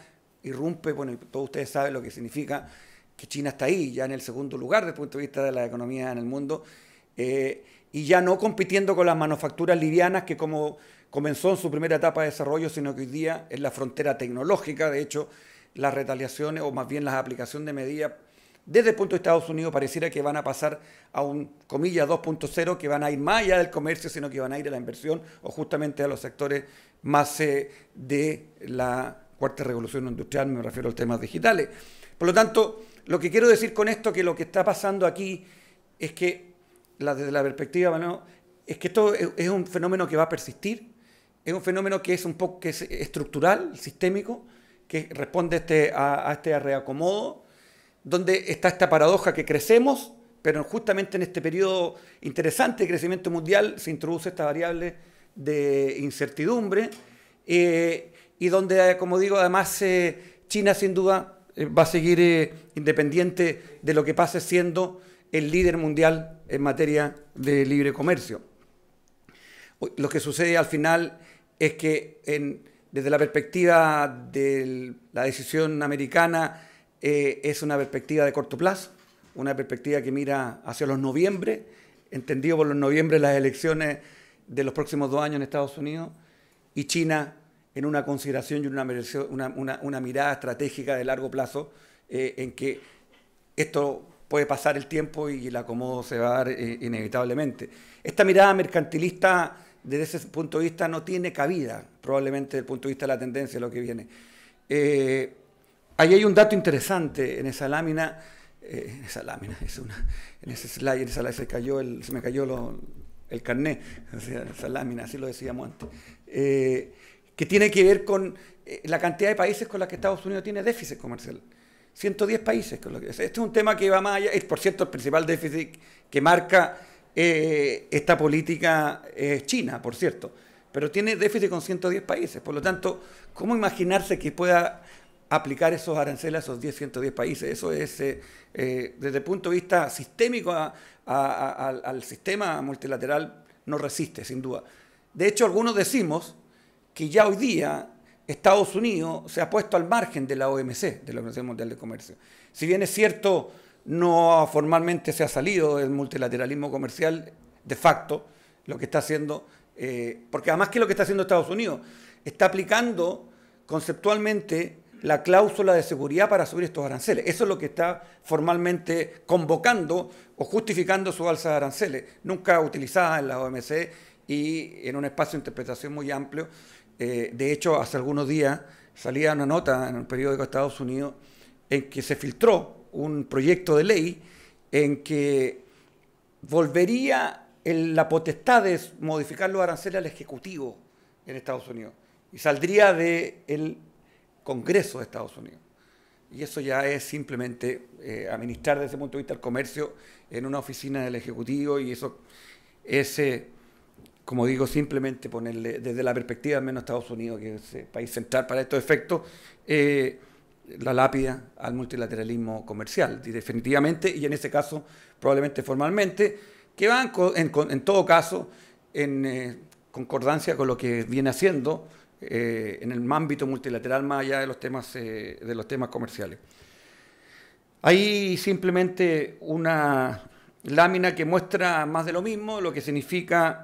irrumpe, bueno, todos ustedes saben lo que significa que China está ahí, ya en el segundo lugar desde el punto de vista de la economía en el mundo, y ya no compitiendo con las manufacturas livianas que como comenzó en su primera etapa de desarrollo, sino que hoy día es la frontera tecnológica. De hecho, las retaliaciones o más bien las aplicaciones de medidas desde el punto de Estados Unidos pareciera que van a pasar a un, comillas, 2.0, que van a ir más allá del comercio, sino que van a ir a la inversión o justamente a los sectores más de la cuarta revolución industrial, me refiero a los temas digitales. Por lo tanto, lo que quiero decir con esto, que lo que está pasando aquí es que desde la perspectiva, ¿no?, es que esto es un fenómeno que va a persistir, es un fenómeno que es un poco que es estructural, sistémico, que responde a este reacomodo, donde está esta paradoja que crecemos, pero justamente en este periodo interesante de crecimiento mundial se introduce esta variable de incertidumbre, y donde, como digo, además China sin duda va a seguir independiente de lo que pase siendo el líder mundial en materia de libre comercio. Lo que sucede al final es que desde la perspectiva de la decisión americana es una perspectiva de corto plazo, una perspectiva que mira hacia los noviembre, entendido por los noviembre las elecciones de los próximos 2 años en Estados Unidos, y China en una consideración y una mirada estratégica de largo plazo en que esto puede pasar el tiempo y el acomodo se va a dar inevitablemente. Esta mirada mercantilista desde ese punto de vista no tiene cabida, probablemente desde el punto de vista de la tendencia de lo que viene. Ahí hay un dato interesante en esa lámina, en ese slide, se me cayó el carnet, o sea, esa lámina, así lo decíamos antes, que tiene que ver con la cantidad de países con los que Estados Unidos tiene déficit comercial. 110 países. Este es un tema que va más allá. Es, por cierto, el principal déficit que marca esta política es China, por cierto. Pero tiene déficit con 110 países. Por lo tanto, ¿cómo imaginarse que pueda aplicar esos aranceles a esos 110 países? Eso es, desde el punto de vista sistémico al sistema multilateral, no resiste, sin duda. De hecho, algunos decimos que ya hoy día Estados Unidos se ha puesto al margen de la OMC, de la Organización Mundial de Comercio. Si bien es cierto, no formalmente se ha salido del multilateralismo comercial, de facto, lo que está haciendo, porque además, ¿qué es lo que está haciendo Estados Unidos? Está aplicando conceptualmente la cláusula de seguridad para subir estos aranceles. Eso es lo que está formalmente convocando o justificando su alza de aranceles, nunca utilizada en la OMC y en un espacio de interpretación muy amplio. De hecho, hace algunos días salía una nota en el periódico de Estados Unidos en que se filtró un proyecto de ley en que volvería la potestad de modificar los aranceles al Ejecutivo en Estados Unidos y saldría del Congreso de Estados Unidos. Y eso ya es simplemente administrar desde ese punto de vista el comercio en una oficina del Ejecutivo, y eso es... como digo, simplemente ponerle, desde la perspectiva al menos Estados Unidos, que es el país central para estos efectos, la lápida al multilateralismo comercial, y definitivamente, y en ese caso probablemente formalmente, que van en todo caso en concordancia con lo que viene haciendo en el ámbito multilateral, más allá de los temas comerciales. Hay simplemente una lámina que muestra más de lo mismo, lo que significa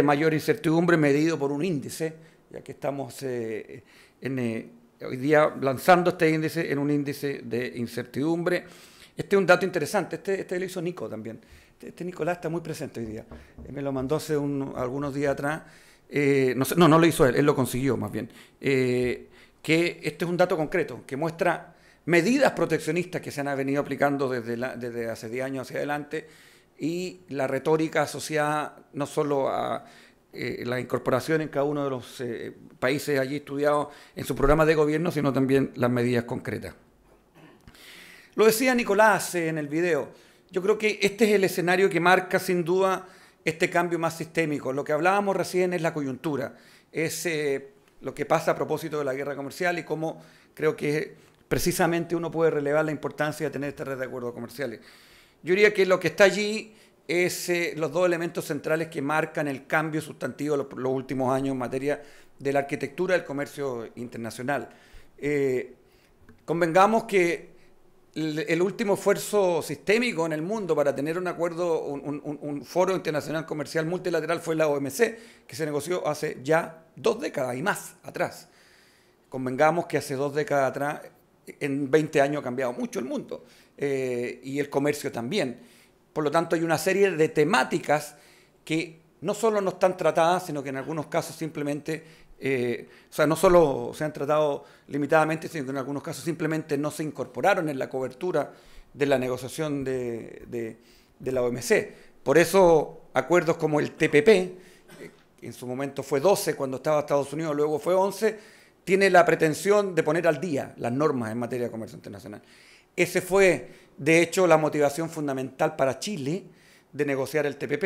mayor incertidumbre medido por un índice, ya que estamos hoy día lanzando este índice en un índice de incertidumbre. Este es un dato interesante, este lo hizo Nico también. Este Nicolás está muy presente hoy día. Me lo mandó hace algunos días atrás. No lo hizo él lo consiguió más bien. Que este es un dato concreto, que muestra medidas proteccionistas que se han venido aplicando desde hace 10 años hacia adelante, y la retórica asociada no solo a la incorporación en cada uno de los países allí estudiados en sus programas de gobierno, sino también las medidas concretas. Lo decía Nicolás en el video, yo creo que este es el escenario que marca sin duda este cambio más sistémico. Lo que hablábamos recién es la coyuntura, es lo que pasa a propósito de la guerra comercial y cómo creo que precisamente uno puede relevar la importancia de tener esta red de acuerdos comerciales. Yo diría que lo que está allí es los dos elementos centrales que marcan el cambio sustantivo de los últimos años en materia de la arquitectura del comercio internacional. Convengamos que el último esfuerzo sistémico en el mundo para tener un acuerdo, un foro internacional comercial multilateral fue la OMC, que se negoció hace ya 2 décadas y más atrás. Convengamos que hace 2 décadas atrás, en 20 años ha cambiado mucho el mundo. Y el comercio también. Por lo tanto, hay una serie de temáticas que no solo no están tratadas, sino que en algunos casos simplemente, no solo se han tratado limitadamente, sino que en algunos casos simplemente no se incorporaron en la cobertura de la negociación de la OMC. Por eso acuerdos como el TPP, en su momento fue 12 cuando estaba Estados Unidos, luego fue 11, tiene la pretensión de poner al día las normas en materia de comercio internacional. Ese fue, de hecho, la motivación fundamental para Chile de negociar el TPP,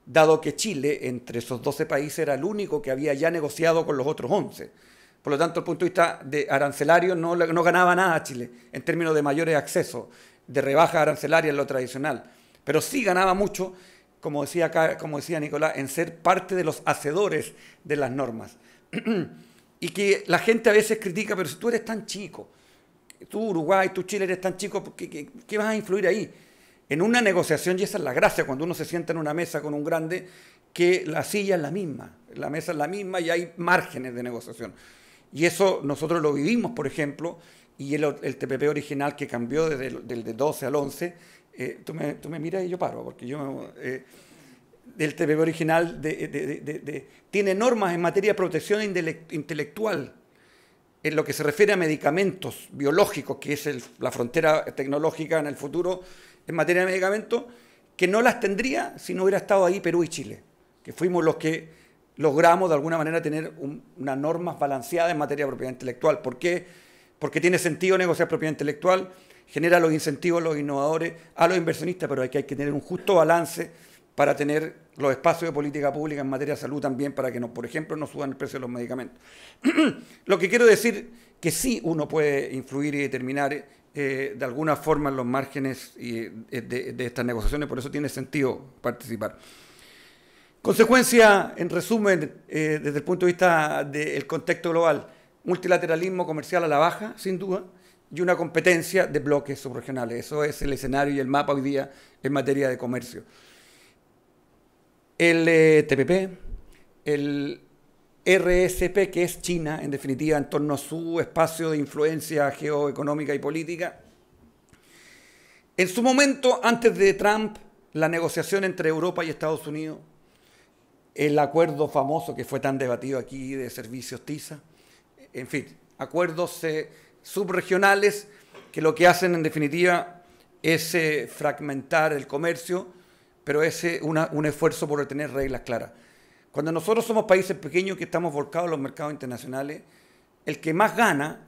dado que Chile, entre esos 12 países, era el único que había ya negociado con los otros 11. Por lo tanto, desde el punto de vista de arancelario, no ganaba nada Chile en términos de mayores accesos, de rebaja arancelaria en lo tradicional. Pero sí ganaba mucho, como decía Nicolás, en ser parte de los hacedores de las normas. Y que la gente a veces critica, pero si tú eres tan chico, tú Uruguay, tú Chile eres tan chico, ¿qué vas a influir ahí? En una negociación, y esa es la gracia, cuando uno se sienta en una mesa con un grande, que la silla es la misma, la mesa es la misma y hay márgenes de negociación. Y eso nosotros lo vivimos, por ejemplo, y el TPP original que cambió del de 12 al 11, tú me miras y yo paro, porque el TPP original tiene normas en materia de protección intelectual, en lo que se refiere a medicamentos biológicos, que es la frontera tecnológica en el futuro en materia de medicamentos, que no las tendría si no hubiera estado ahí Perú y Chile, que fuimos los que logramos de alguna manera tener unas normas balanceadas en materia de propiedad intelectual. ¿Por qué? Porque tiene sentido negociar propiedad intelectual, genera los incentivos a los innovadores, a los inversionistas, pero hay que tener un justo balance para tener los espacios de política pública en materia de salud también, para que, por ejemplo, no suban el precio de los medicamentos. Lo que quiero decir que sí uno puede influir y determinar de alguna forma en los márgenes de estas negociaciones, por eso tiene sentido participar. Consecuencia, en resumen, desde el punto de vista del contexto global, multilateralismo comercial a la baja, sin duda, y una competencia de bloques subregionales. Eso es el escenario y el mapa hoy día en materia de comercio. El TPP, el RCEP, que es China, en definitiva, en torno a su espacio de influencia geoeconómica y política. En su momento, antes de Trump, la negociación entre Europa y Estados Unidos, el acuerdo famoso que fue tan debatido aquí de servicios TISA, en fin, acuerdos subregionales que lo que hacen en definitiva es fragmentar el comercio, pero es un esfuerzo por tener reglas claras. Cuando nosotros somos países pequeños que estamos volcados a los mercados internacionales, el que más gana,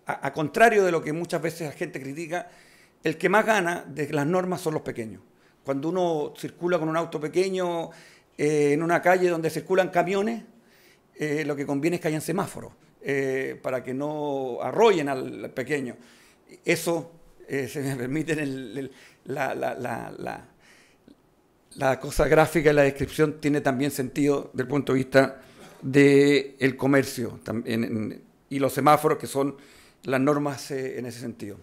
a contrario de lo que muchas veces la gente critica, el que más gana de las normas son los pequeños. Cuando uno circula con un auto pequeño en una calle donde circulan camiones, lo que conviene es que hayan semáforos para que no arrollen al pequeño. Eso, se me permiten la cosa gráfica y la descripción tiene también sentido desde el punto de vista del comercio y los semáforos, que son las normas en ese sentido.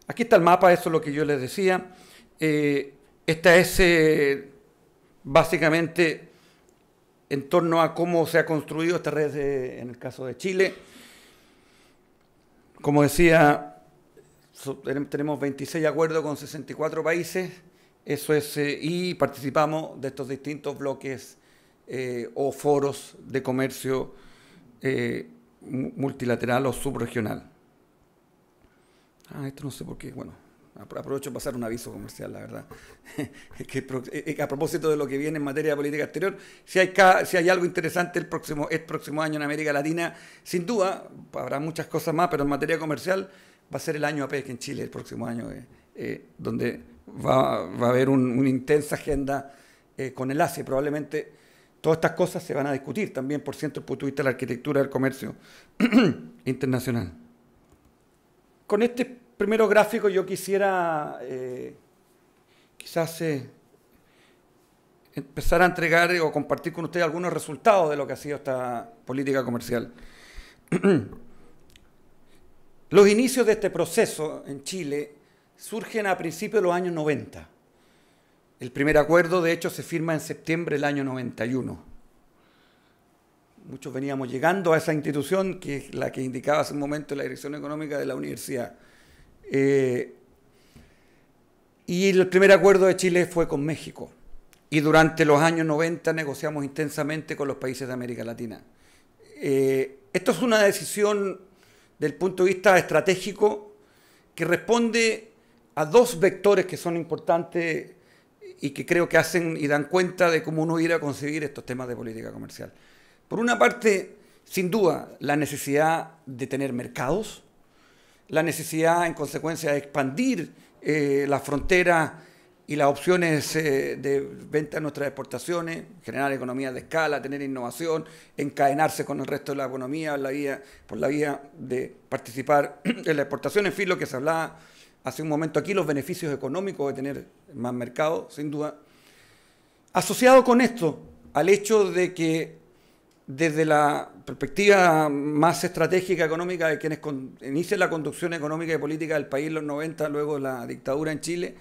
Aquí está el mapa, eso es lo que yo les decía. Esta es básicamente en torno a cómo se ha construido esta red en el caso de Chile. Como decía, tenemos 26 acuerdos con 64 países, eso es, y participamos de estos distintos bloques o foros de comercio multilateral o subregional. Esto no sé por qué, bueno, aprovecho para pasar un aviso comercial, la verdad. A propósito de lo que viene en materia de política exterior, si hay algo interesante el próximo año en América Latina, sin duda, habrá muchas cosas más, pero en materia comercial va a ser el año APEC en Chile el próximo año, donde va a haber una intensa agenda con el Asia. Probablemente todas estas cosas se van a discutir también, por cierto, desde el punto de vista de la arquitectura del comercio internacional. Con este primero gráfico yo quisiera quizás empezar a entregar o compartir con ustedes algunos resultados de lo que ha sido esta política comercial. Los inicios de este proceso en Chile surgen a principios de los años 90. El primer acuerdo, de hecho, se firma en septiembre del año 91. Muchos veníamos llegando a esa institución, que es la que indicaba hace un momento la dirección económica de la universidad. Y el primer acuerdo de Chile fue con México. Y durante los años 90 negociamos intensamente con los países de América Latina. Esto es una decisión del punto de vista estratégico que responde a dos vectores que son importantes y que creo que hacen y dan cuenta de cómo uno irá a concebir estos temas de política comercial. Por una parte, sin duda, la necesidad de tener mercados, la necesidad, en consecuencia, de expandir las fronteras y las opciones de venta de nuestras exportaciones, generar economías de escala, tener innovación, encadenarse con el resto de la economía por la vía de participar en la exportación, en fin, lo que se hablaba hace un momento aquí, los beneficios económicos de tener más mercado, sin duda. Asociado con esto, al hecho de que desde la perspectiva más estratégica económica de quienes inician la conducción económica y política del país en los 90, luego de la dictadura en Chile,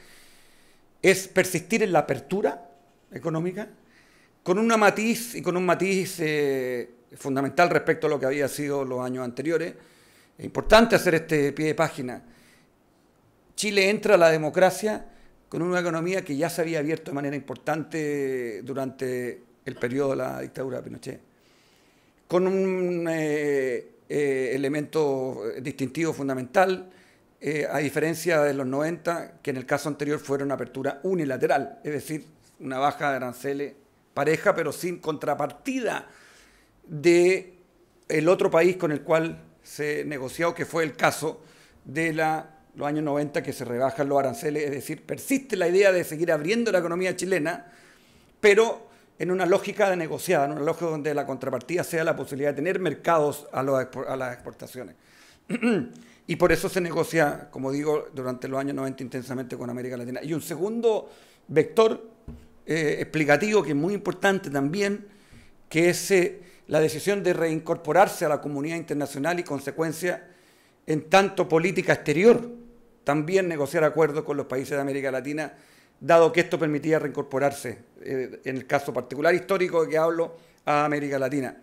es persistir en la apertura económica, con un matiz fundamental respecto a lo que había sido los años anteriores. Es importante hacer este pie de página. Chile entra a la democracia con una economía que ya se había abierto de manera importante durante el periodo de la dictadura de Pinochet, con un elemento distintivo fundamental, a diferencia de los 90, que en el caso anterior fuera una apertura unilateral, es decir, una baja de aranceles pareja, pero sin contrapartida del otro país con el cual se negoció, que fue el caso de los años 90, que se rebajan los aranceles, es decir, persiste la idea de seguir abriendo la economía chilena, pero en una lógica de negociada, en una lógica donde la contrapartida sea la posibilidad de tener mercados a las exportaciones. Y por eso se negocia, como digo, durante los años 90 intensamente con América Latina. Y un segundo vector explicativo que es muy importante también, que es la decisión de reincorporarse a la comunidad internacional y consecuencia en tanto política exterior, también negociar acuerdos con los países de América Latina, dado que esto permitía reincorporarse, en el caso particular histórico de que hablo, a América Latina.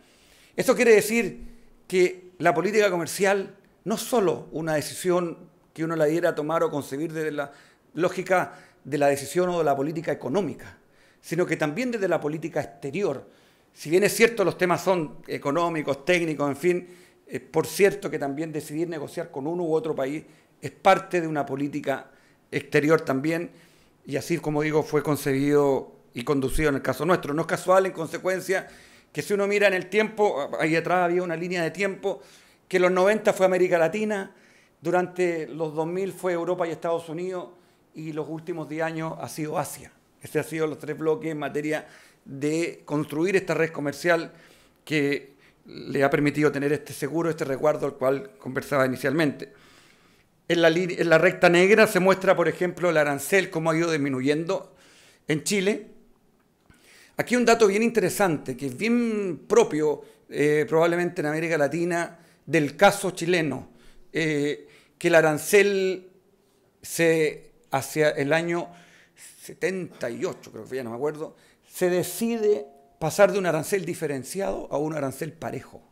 Esto quiere decir que la política comercial no es solo una decisión que uno la diera a tomar o concebir desde la lógica de la decisión o de la política económica, sino que también desde la política exterior. Si bien es cierto los temas son económicos, técnicos, en fin, por cierto que también decidir negociar con uno u otro país es parte de una política exterior también, y así, como digo, fue concebido y conducido en el caso nuestro. No es casual, en consecuencia, que si uno mira en el tiempo, ahí atrás había una línea de tiempo, que en los 90 fue América Latina, durante los 2000 fue Europa y Estados Unidos, y los últimos 10 años ha sido Asia. Este ha sido los tres bloques en materia de construir esta red comercial que le ha permitido tener este seguro, este resguardo al cual conversaba inicialmente. En la recta negra se muestra, por ejemplo, el arancel, cómo ha ido disminuyendo en Chile. Aquí un dato bien interesante, que es bien propio, probablemente en América Latina, del caso chileno, que el arancel hacia el año 78, creo que ya no me acuerdo, se decide pasar de un arancel diferenciado a un arancel parejo.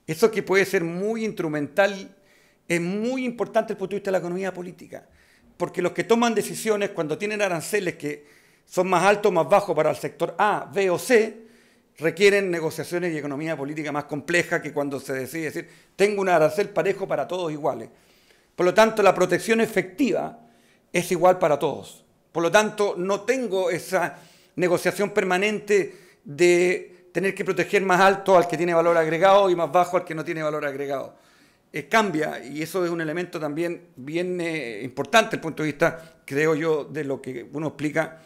Eso que puede ser muy instrumental, es muy importante desde el punto de vista de la economía política, porque los que toman decisiones cuando tienen aranceles que son más altos o más bajos para el sector A, B o C, requieren negociaciones y economía política más compleja que cuando se decide decir, tengo un arancel parejo para todos iguales. Por lo tanto, la protección efectiva es igual para todos. Por lo tanto, no tengo esa negociación permanente de tener que proteger más alto al que tiene valor agregado y más bajo al que no tiene valor agregado. Cambia, y eso es un elemento también bien importante desde el punto de vista, creo yo, de lo que uno explica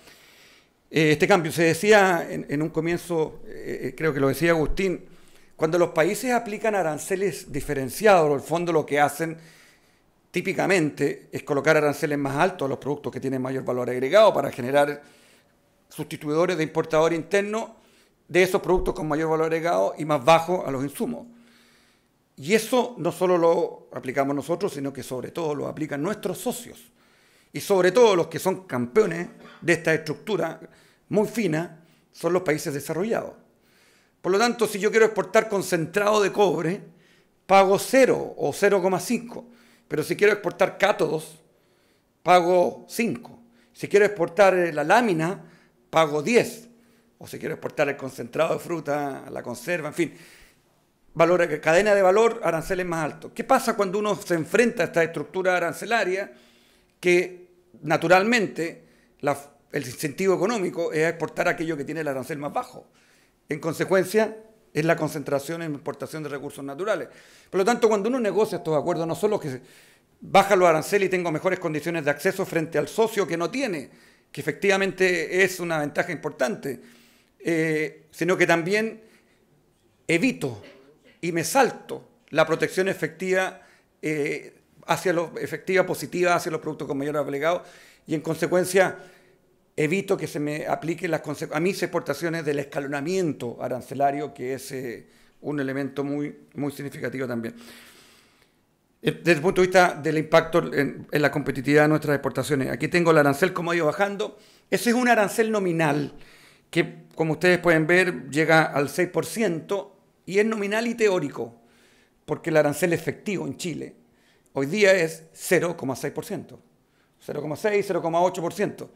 este cambio. Se decía en un comienzo, creo que lo decía Agustín, cuando los países aplican aranceles diferenciados, en el fondo lo que hacen típicamente es colocar aranceles más altos a los productos que tienen mayor valor agregado para generar sustituidores de importador interno de esos productos con mayor valor agregado y más bajo a los insumos. Y eso no solo lo aplicamos nosotros, sino que sobre todo lo aplican nuestros socios. Y sobre todo los que son campeones de esta estructura muy fina son los países desarrollados. Por lo tanto, si yo quiero exportar concentrado de cobre, pago 0 o 0,5. Pero si quiero exportar cátodos, pago 5. Si quiero exportar la lámina, pago 10. O si quiero exportar el concentrado de fruta, la conserva, en fin. Cadena de valor, aranceles más altos. ¿Qué pasa cuando uno se enfrenta a esta estructura arancelaria que naturalmente el incentivo económico es exportar aquello que tiene el arancel más bajo. En consecuencia, es la concentración en importación de recursos naturales. Por lo tanto, cuando uno negocia estos acuerdos, no solo que baja los aranceles y tengo mejores condiciones de acceso frente al socio que no tiene, que efectivamente es una ventaja importante, sino que también evito y me salto la protección efectiva positiva hacia los productos con mayor agregado y en consecuencia evito que se me apliquen a mis exportaciones del escalonamiento arancelario, que es un elemento muy, muy significativo también. Desde el punto de vista del impacto en la competitividad de nuestras exportaciones, aquí tengo el arancel como ha ido bajando. Ese es un arancel nominal que, como ustedes pueden ver, llega al 6% y es nominal y teórico, porque el arancel efectivo en Chile hoy día es 0,6%, 0,6, 0,8%,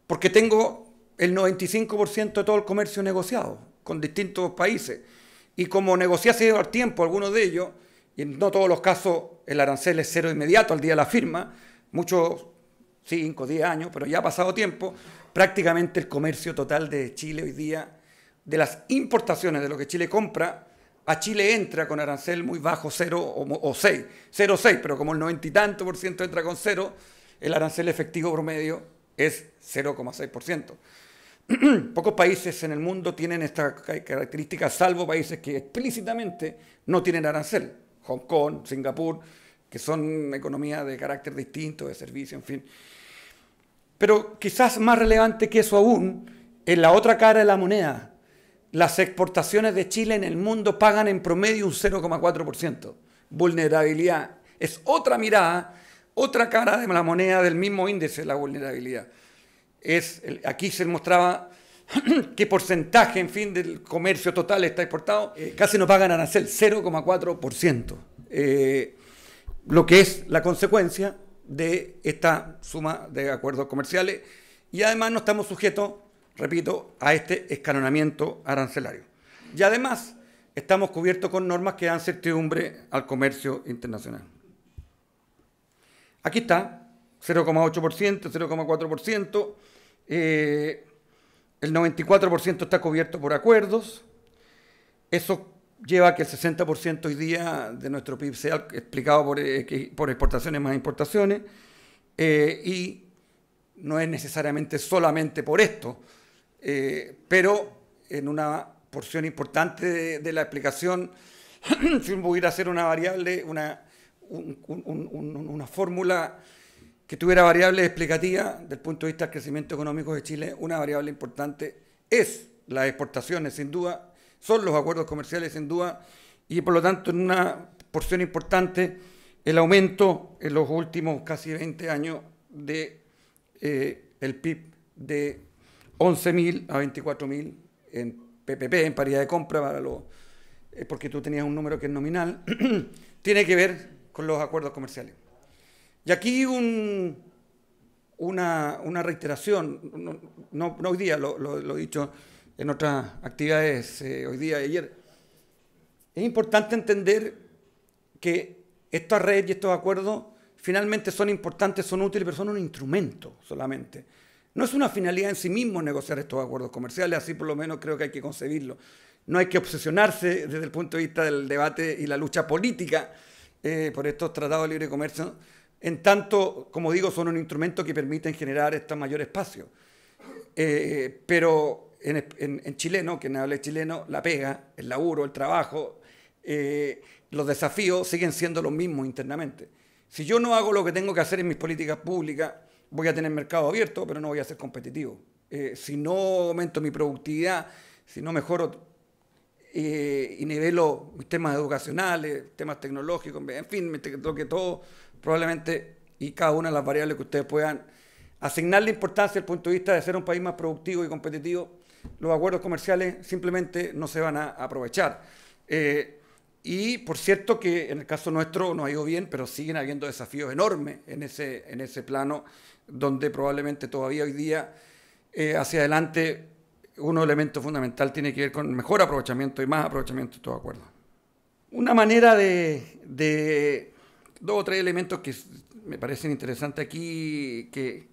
porque tengo el 95% de todo el comercio negociado con distintos países. Y como negocié hace tiempo algunos de ellos, y en no todos los casos el arancel es cero inmediato al día de la firma, muchos 5, 10 años, pero ya ha pasado tiempo, prácticamente el comercio total de Chile hoy día, de las importaciones de lo que Chile compra, a Chile entra con arancel muy bajo, 0 o 6, 0,6, pero como el 90 y tanto por ciento entra con 0, el arancel efectivo promedio es 0,6%. Pocos países en el mundo tienen esta característica, salvo países que explícitamente no tienen arancel. Hong Kong, Singapur, que son economías de carácter distinto, de servicio, en fin. Pero quizás más relevante que eso aún, en la otra cara de la moneda, las exportaciones de Chile en el mundo pagan en promedio un 0,4%. Vulnerabilidad. Es otra mirada, otra cara de la moneda del mismo índice de la vulnerabilidad. Aquí se mostraba qué porcentaje, en fin, del comercio total está exportado. Casi no pagan arancel, 0,4%. Lo que es la consecuencia de esta suma de acuerdos comerciales. Y además no estamos sujetos, repito, a este escalonamiento arancelario. Y además estamos cubiertos con normas que dan certidumbre al comercio internacional. Aquí está, 0,8%, 0,4%. El 94% está cubierto por acuerdos. Eso lleva a que el 60% hoy día de nuestro PIB sea explicado por exportaciones más importaciones. Y no es necesariamente solamente por esto, pero en una porción importante de la explicación, si uno pudiera hacer una variable, una fórmula que tuviera variables explicativas desde el punto de vista del crecimiento económico de Chile, una variable importante es las exportaciones, sin duda, son los acuerdos comerciales, sin duda, y por lo tanto en una porción importante el aumento en los últimos casi 20 años de el PIB de 11.000 a 24.000 en PPP, en paridad de compra, porque tú tenías un número que es nominal, tiene que ver con los acuerdos comerciales. Y aquí una reiteración, no hoy día, lo he dicho en otras actividades hoy día y ayer. Es importante entender que estas redes y estos acuerdos finalmente son importantes, son útiles, pero son un instrumento solamente. No es una finalidad en sí mismo negociar estos acuerdos comerciales, así por lo menos creo que hay que concebirlo. No hay que obsesionarse desde el punto de vista del debate y la lucha política por estos tratados de libre comercio, en tanto, como digo, son un instrumento que permiten generar este mayor espacio. Pero en chileno, quien hable chileno, la pega, el laburo, el trabajo, los desafíos siguen siendo los mismos internamente. Si yo no hago lo que tengo que hacer en mis políticas públicas, voy a tener mercado abierto, pero no voy a ser competitivo. Si no aumento mi productividad, si no mejoro y nivelo mis temas educacionales, temas tecnológicos, en fin, lo que todo, probablemente, y cada una de las variables que ustedes puedan asignarle importancia desde el punto de vista de ser un país más productivo y competitivo, los acuerdos comerciales simplemente no se van a aprovechar. Y por cierto que en el caso nuestro nos ha ido bien, pero siguen habiendo desafíos enormes en ese plano, donde probablemente todavía hoy día, hacia adelante, un elemento fundamental tiene que ver con mejor aprovechamiento y más aprovechamiento de estos acuerdos. Una manera de dos o tres elementos que me parecen interesantes aquí, que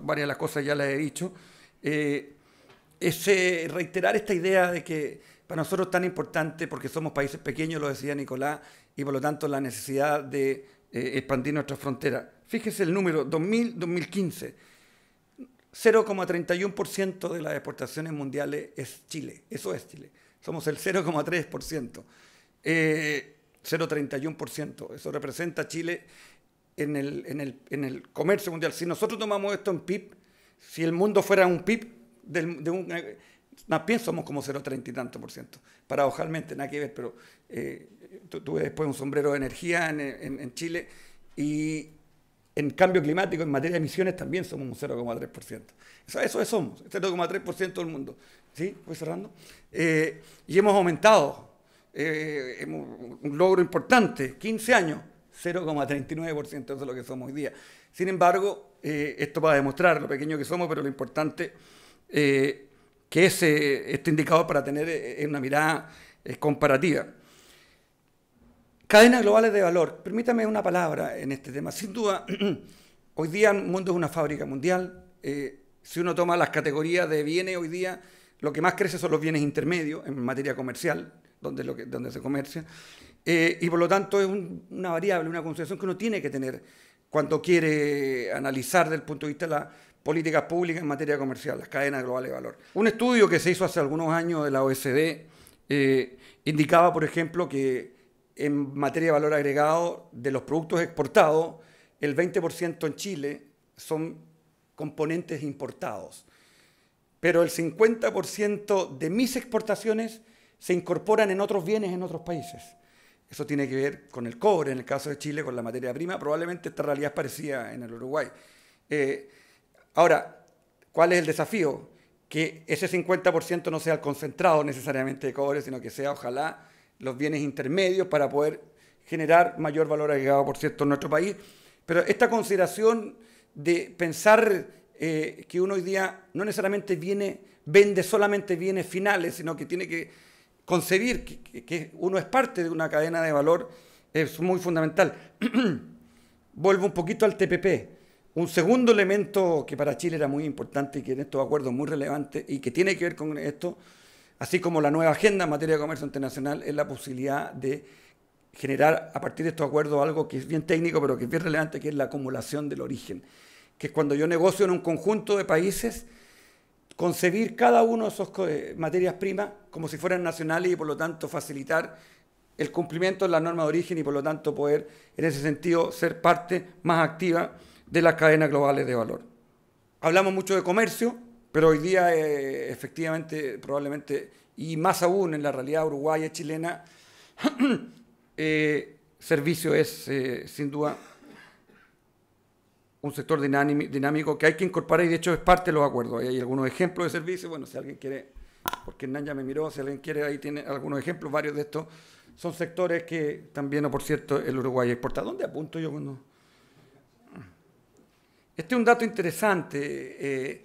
varias de las cosas ya las he dicho, es reiterar esta idea de que para nosotros es tan importante, porque somos países pequeños, lo decía Nicolás, y por lo tanto la necesidad de expandir nuestras fronteras. Fíjese el número, 2015, 0,31% de las exportaciones mundiales es Chile, eso es Chile. Somos el 0,3%, 0,31%, eso representa a Chile en el comercio mundial. Si nosotros tomamos esto en PIB, si el mundo fuera un PIB, más bien somos como 0,30 y tanto %. Paradojalmente, nada que ver, pero tuve después un sombrero de energía en Chile, y en cambio climático, en materia de emisiones, también somos un 0,3%. Eso somos, 0,3% del mundo. ¿Sí? Voy cerrando. Y hemos aumentado, un logro importante, 15 años, 0,39%, eso es lo que somos hoy día. Sin embargo, esto va a demostrar lo pequeño que somos, pero lo importante que es este indicador para tener una mirada comparativa. Cadenas globales de valor. Permítame una palabra en este tema. Sin duda, hoy día el mundo es una fábrica mundial. Si uno toma las categorías de bienes hoy día, lo que más crece son los bienes intermedios en materia comercial, donde se comercia. Y por lo tanto es una variable, una consideración que uno tiene que tener cuando quiere analizar desde el punto de vista de las políticas públicas en materia comercial, las cadenas globales de valor. Un estudio que se hizo hace algunos años de la OECD indicaba, por ejemplo, que en materia de valor agregado de los productos exportados, el 20% en Chile son componentes importados. Pero el 50% de mis exportaciones se incorporan en otros bienes en otros países. Eso tiene que ver con el cobre, en el caso de Chile, con la materia prima. Probablemente esta realidad es parecida en el Uruguay. Ahora, ¿cuál es el desafío? Que ese 50% no sea el concentrado necesariamente de cobre, sino que sea, ojalá, los bienes intermedios para poder generar mayor valor agregado, por cierto, en nuestro país. Pero esta consideración de pensar que uno hoy día no necesariamente vende solamente bienes finales, sino que tiene que concebir que uno es parte de una cadena de valor, es muy fundamental. Vuelvo un poquito al TPP. Un segundo elemento que para Chile era muy importante y que en estos acuerdos muy relevante y que tiene que ver con esto, así como la nueva agenda en materia de comercio internacional, es la posibilidad de generar a partir de estos acuerdos algo que es bien técnico, pero que es bien relevante, que es la acumulación del origen. Que es cuando yo negocio en un conjunto de países, concebir cada uno de esas materias primas como si fueran nacionales y por lo tanto facilitar el cumplimiento de la norma de origen y por lo tanto poder, en ese sentido, ser parte más activa de las cadenas globales de valor. Hablamos mucho de comercio, pero hoy día, efectivamente, probablemente, y más aún en la realidad uruguaya y chilena, servicio es, sin duda, un sector dinámico que hay que incorporar y de hecho es parte de los acuerdos. Ahí hay algunos ejemplos de servicios, bueno, si alguien quiere, porque Hernán ya me miró, si alguien quiere, ahí tiene algunos ejemplos, varios de estos son sectores que también, o por cierto, el Uruguay exporta. ¿Dónde apunto yo cuando...? Este es un dato interesante.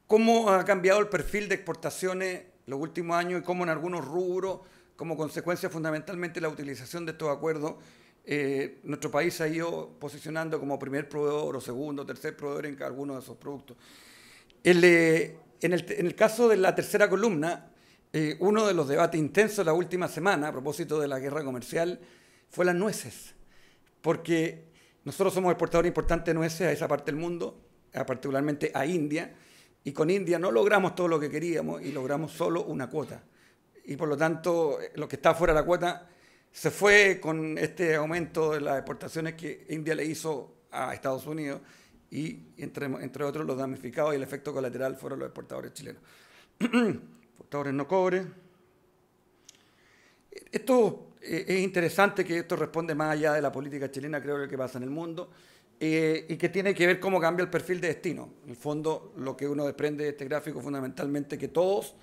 Cómo ha cambiado el perfil de exportaciones los últimos años y cómo en algunos rubros, como consecuencia fundamentalmente de la utilización de estos acuerdos, nuestro país se ha ido posicionando como primer proveedor o segundo o tercer proveedor en algunos de esos productos. En el caso de la tercera columna, uno de los debates intensos de la última semana a propósito de la guerra comercial fue las nueces, porque nosotros somos exportadores importantes de nueces a esa parte del mundo, particularmente a India, y con India no logramos todo lo que queríamos y logramos solo una cuota. Y por lo tanto, lo que está fuera de la cuota se fue con este aumento de las exportaciones que India le hizo a Estados Unidos y, entre otros, los damnificados y el efecto colateral fueron los exportadores chilenos. Exportadores no cobre. Esto es interesante, que esto responde más allá de la política chilena, creo que pasa en el mundo, y que tiene que ver cómo cambia el perfil de destino. En el fondo, lo que uno desprende de este gráfico fundamentalmente que todos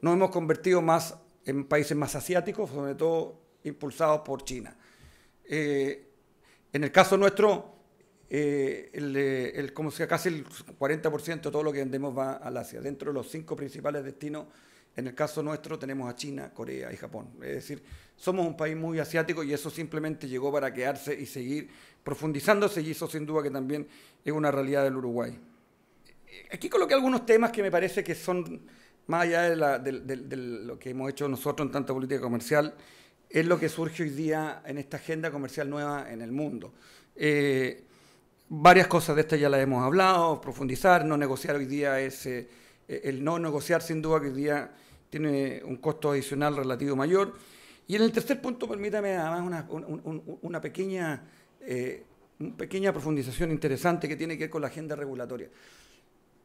nos hemos convertido más en países más asiáticos, sobre todo impulsados por China. En el caso nuestro, como sea, casi el 40% de todo lo que vendemos va al Asia. Dentro de los 5 principales destinos, En el caso nuestro tenemos a China, Corea y Japón. Es decir, somos un país muy asiático y eso simplemente llegó para quedarse y seguir profundizándose, y eso sin duda que también es una realidad del Uruguay. Aquí coloqué algunos temas que me parece que son, más allá de lo que hemos hecho nosotros en tanta política comercial, es lo que surge hoy día en esta agenda comercial nueva en el mundo. Varias cosas de estas ya las hemos hablado, profundizar, no negociar hoy día es... el no negociar sin duda que hoy día tiene un costo adicional relativo mayor. Y en el tercer punto, permítame además una pequeña profundización interesante que tiene que ver con la agenda regulatoria.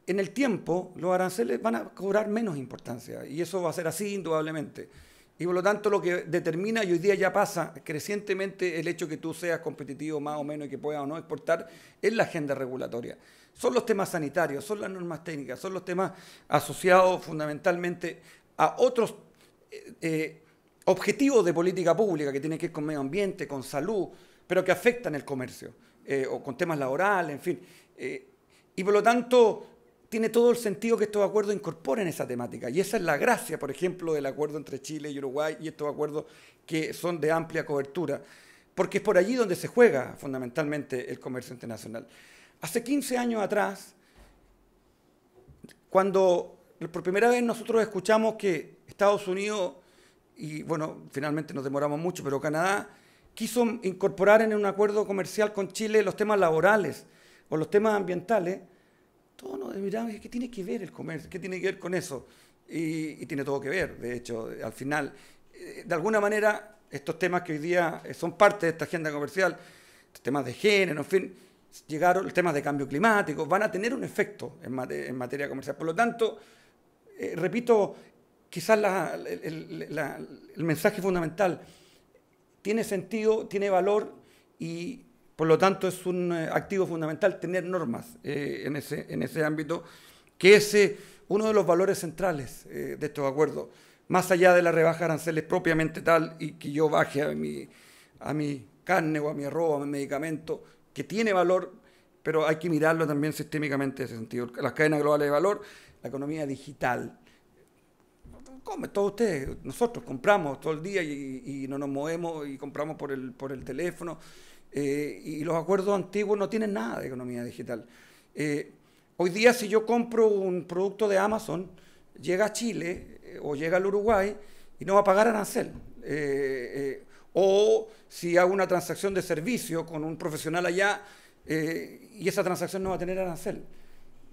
En el tiempo, los aranceles van a cobrar menos importancia, y eso va a ser así indudablemente. Y por lo tanto, lo que determina, y hoy día ya pasa crecientemente, el hecho que tú seas competitivo más o menos y que puedas o no exportar, es la agenda regulatoria. Son los temas sanitarios, son las normas técnicas, son los temas asociados fundamentalmente a otros objetivos de política pública que tienen que ver con medio ambiente, con salud, pero que afectan el comercio, o con temas laborales, en fin. Y por lo tanto, tiene todo el sentido que estos acuerdos incorporen esa temática. Y esa es la gracia, por ejemplo, del acuerdo entre Chile y Uruguay y estos acuerdos que son de amplia cobertura, porque es por allí donde se juega fundamentalmente el comercio internacional. Hace 15 años atrás, cuando por primera vez nosotros escuchamos que Estados Unidos, y bueno, finalmente nos demoramos mucho, pero Canadá quiso incorporar en un acuerdo comercial con Chile los temas laborales o los temas ambientales, todos nos miramos, ¿qué tiene que ver el comercio? ¿Qué tiene que ver con eso? Y tiene todo que ver, de hecho, al final. De alguna manera, estos temas que hoy día son parte de esta agenda comercial, temas de género, en fin, llegaron los temas de cambio climático, van a tener un efecto en materia comercial. Por lo tanto, repito, quizás el mensaje fundamental tiene sentido, tiene valor, y por lo tanto es un activo fundamental tener normas en ese ámbito, que es uno de los valores centrales de estos acuerdos, más allá de la rebaja de aranceles propiamente tal, y que yo baje a mi carne o a mi arroz o a mi medicamento, que tiene valor, pero hay que mirarlo también sistémicamente en ese sentido. Las cadenas globales de valor, la economía digital. Todos ustedes, nosotros compramos todo el día y no nos movemos y compramos por el teléfono, y los acuerdos antiguos no tienen nada de economía digital. Hoy día, si yo compro un producto de Amazon, llega a Chile o llega al Uruguay y no va a pagar arancel. O si hago una transacción de servicio con un profesional allá, y esa transacción no va a tener arancel.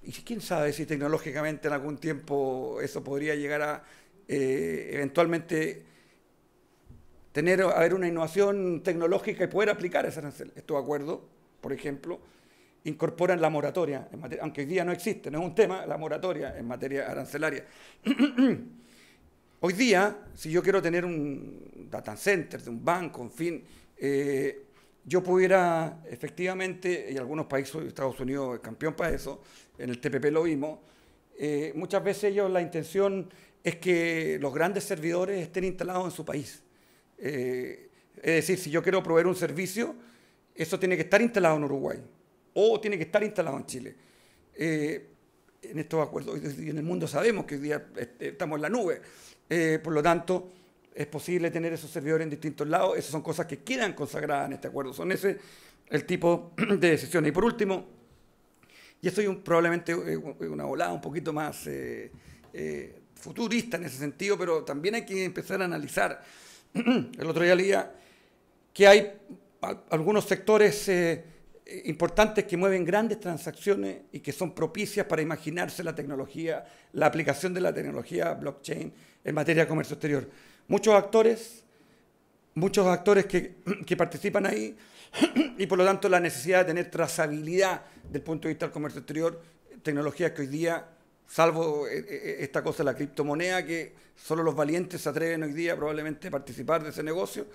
Y quién sabe si tecnológicamente en algún tiempo eso podría llegar a eventualmente haber una innovación tecnológica y poder aplicar ese arancel. Estos acuerdos, por ejemplo, incorporan la moratoria, aunque hoy día no existe, no es un tema, la moratoria en materia arancelaria. Hoy día, si yo quiero tener un data center de un banco, en fin, yo pudiera efectivamente, y algunos países, Estados Unidos es campeón para eso, en el TPP lo vimos, muchas veces ellos la intención es que los grandes servidores estén instalados en su país. Es decir, si yo quiero proveer un servicio, eso tiene que estar instalado en Uruguay o tiene que estar instalado en Chile. En estos acuerdos, y en el mundo sabemos que hoy día estamos en la nube, por lo tanto es posible tener esos servidores en distintos lados. Esas son cosas que quedan consagradas en este acuerdo, son ese el tipo de decisiones. Y por último, y esto es probablemente una volada un poquito más futurista en ese sentido, pero también hay que empezar a analizar. El otro día leía que hay algunos sectores importantes que mueven grandes transacciones y que son propicias para imaginarse la tecnología, la aplicación de la tecnología blockchain en materia de comercio exterior. Muchos actores que participan ahí, y por lo tanto la necesidad de tener trazabilidad del punto de vista del comercio exterior, tecnologías que hoy día, salvo esta cosa de la criptomoneda, que solo los valientes se atreven hoy día probablemente a participar de ese negocio,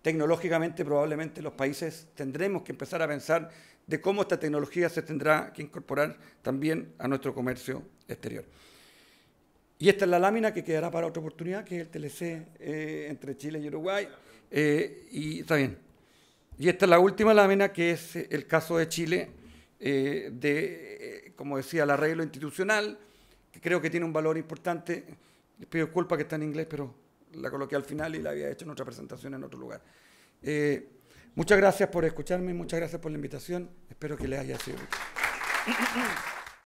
tecnológicamente probablemente los países tendremos que empezar a pensar de cómo esta tecnología se tendrá que incorporar también a nuestro comercio exterior. Y esta es la lámina que quedará para otra oportunidad, que es el TLC entre Chile y Uruguay. Y está bien. Y esta es la última lámina, que es el caso de Chile, como decía, el arreglo institucional, que creo que tiene un valor importante, Les pido disculpas que está en inglés, pero la coloqué al final y la había hecho en otra presentación en otro lugar. Muchas gracias por escucharme, muchas gracias por la invitación. Espero que les haya sido útil.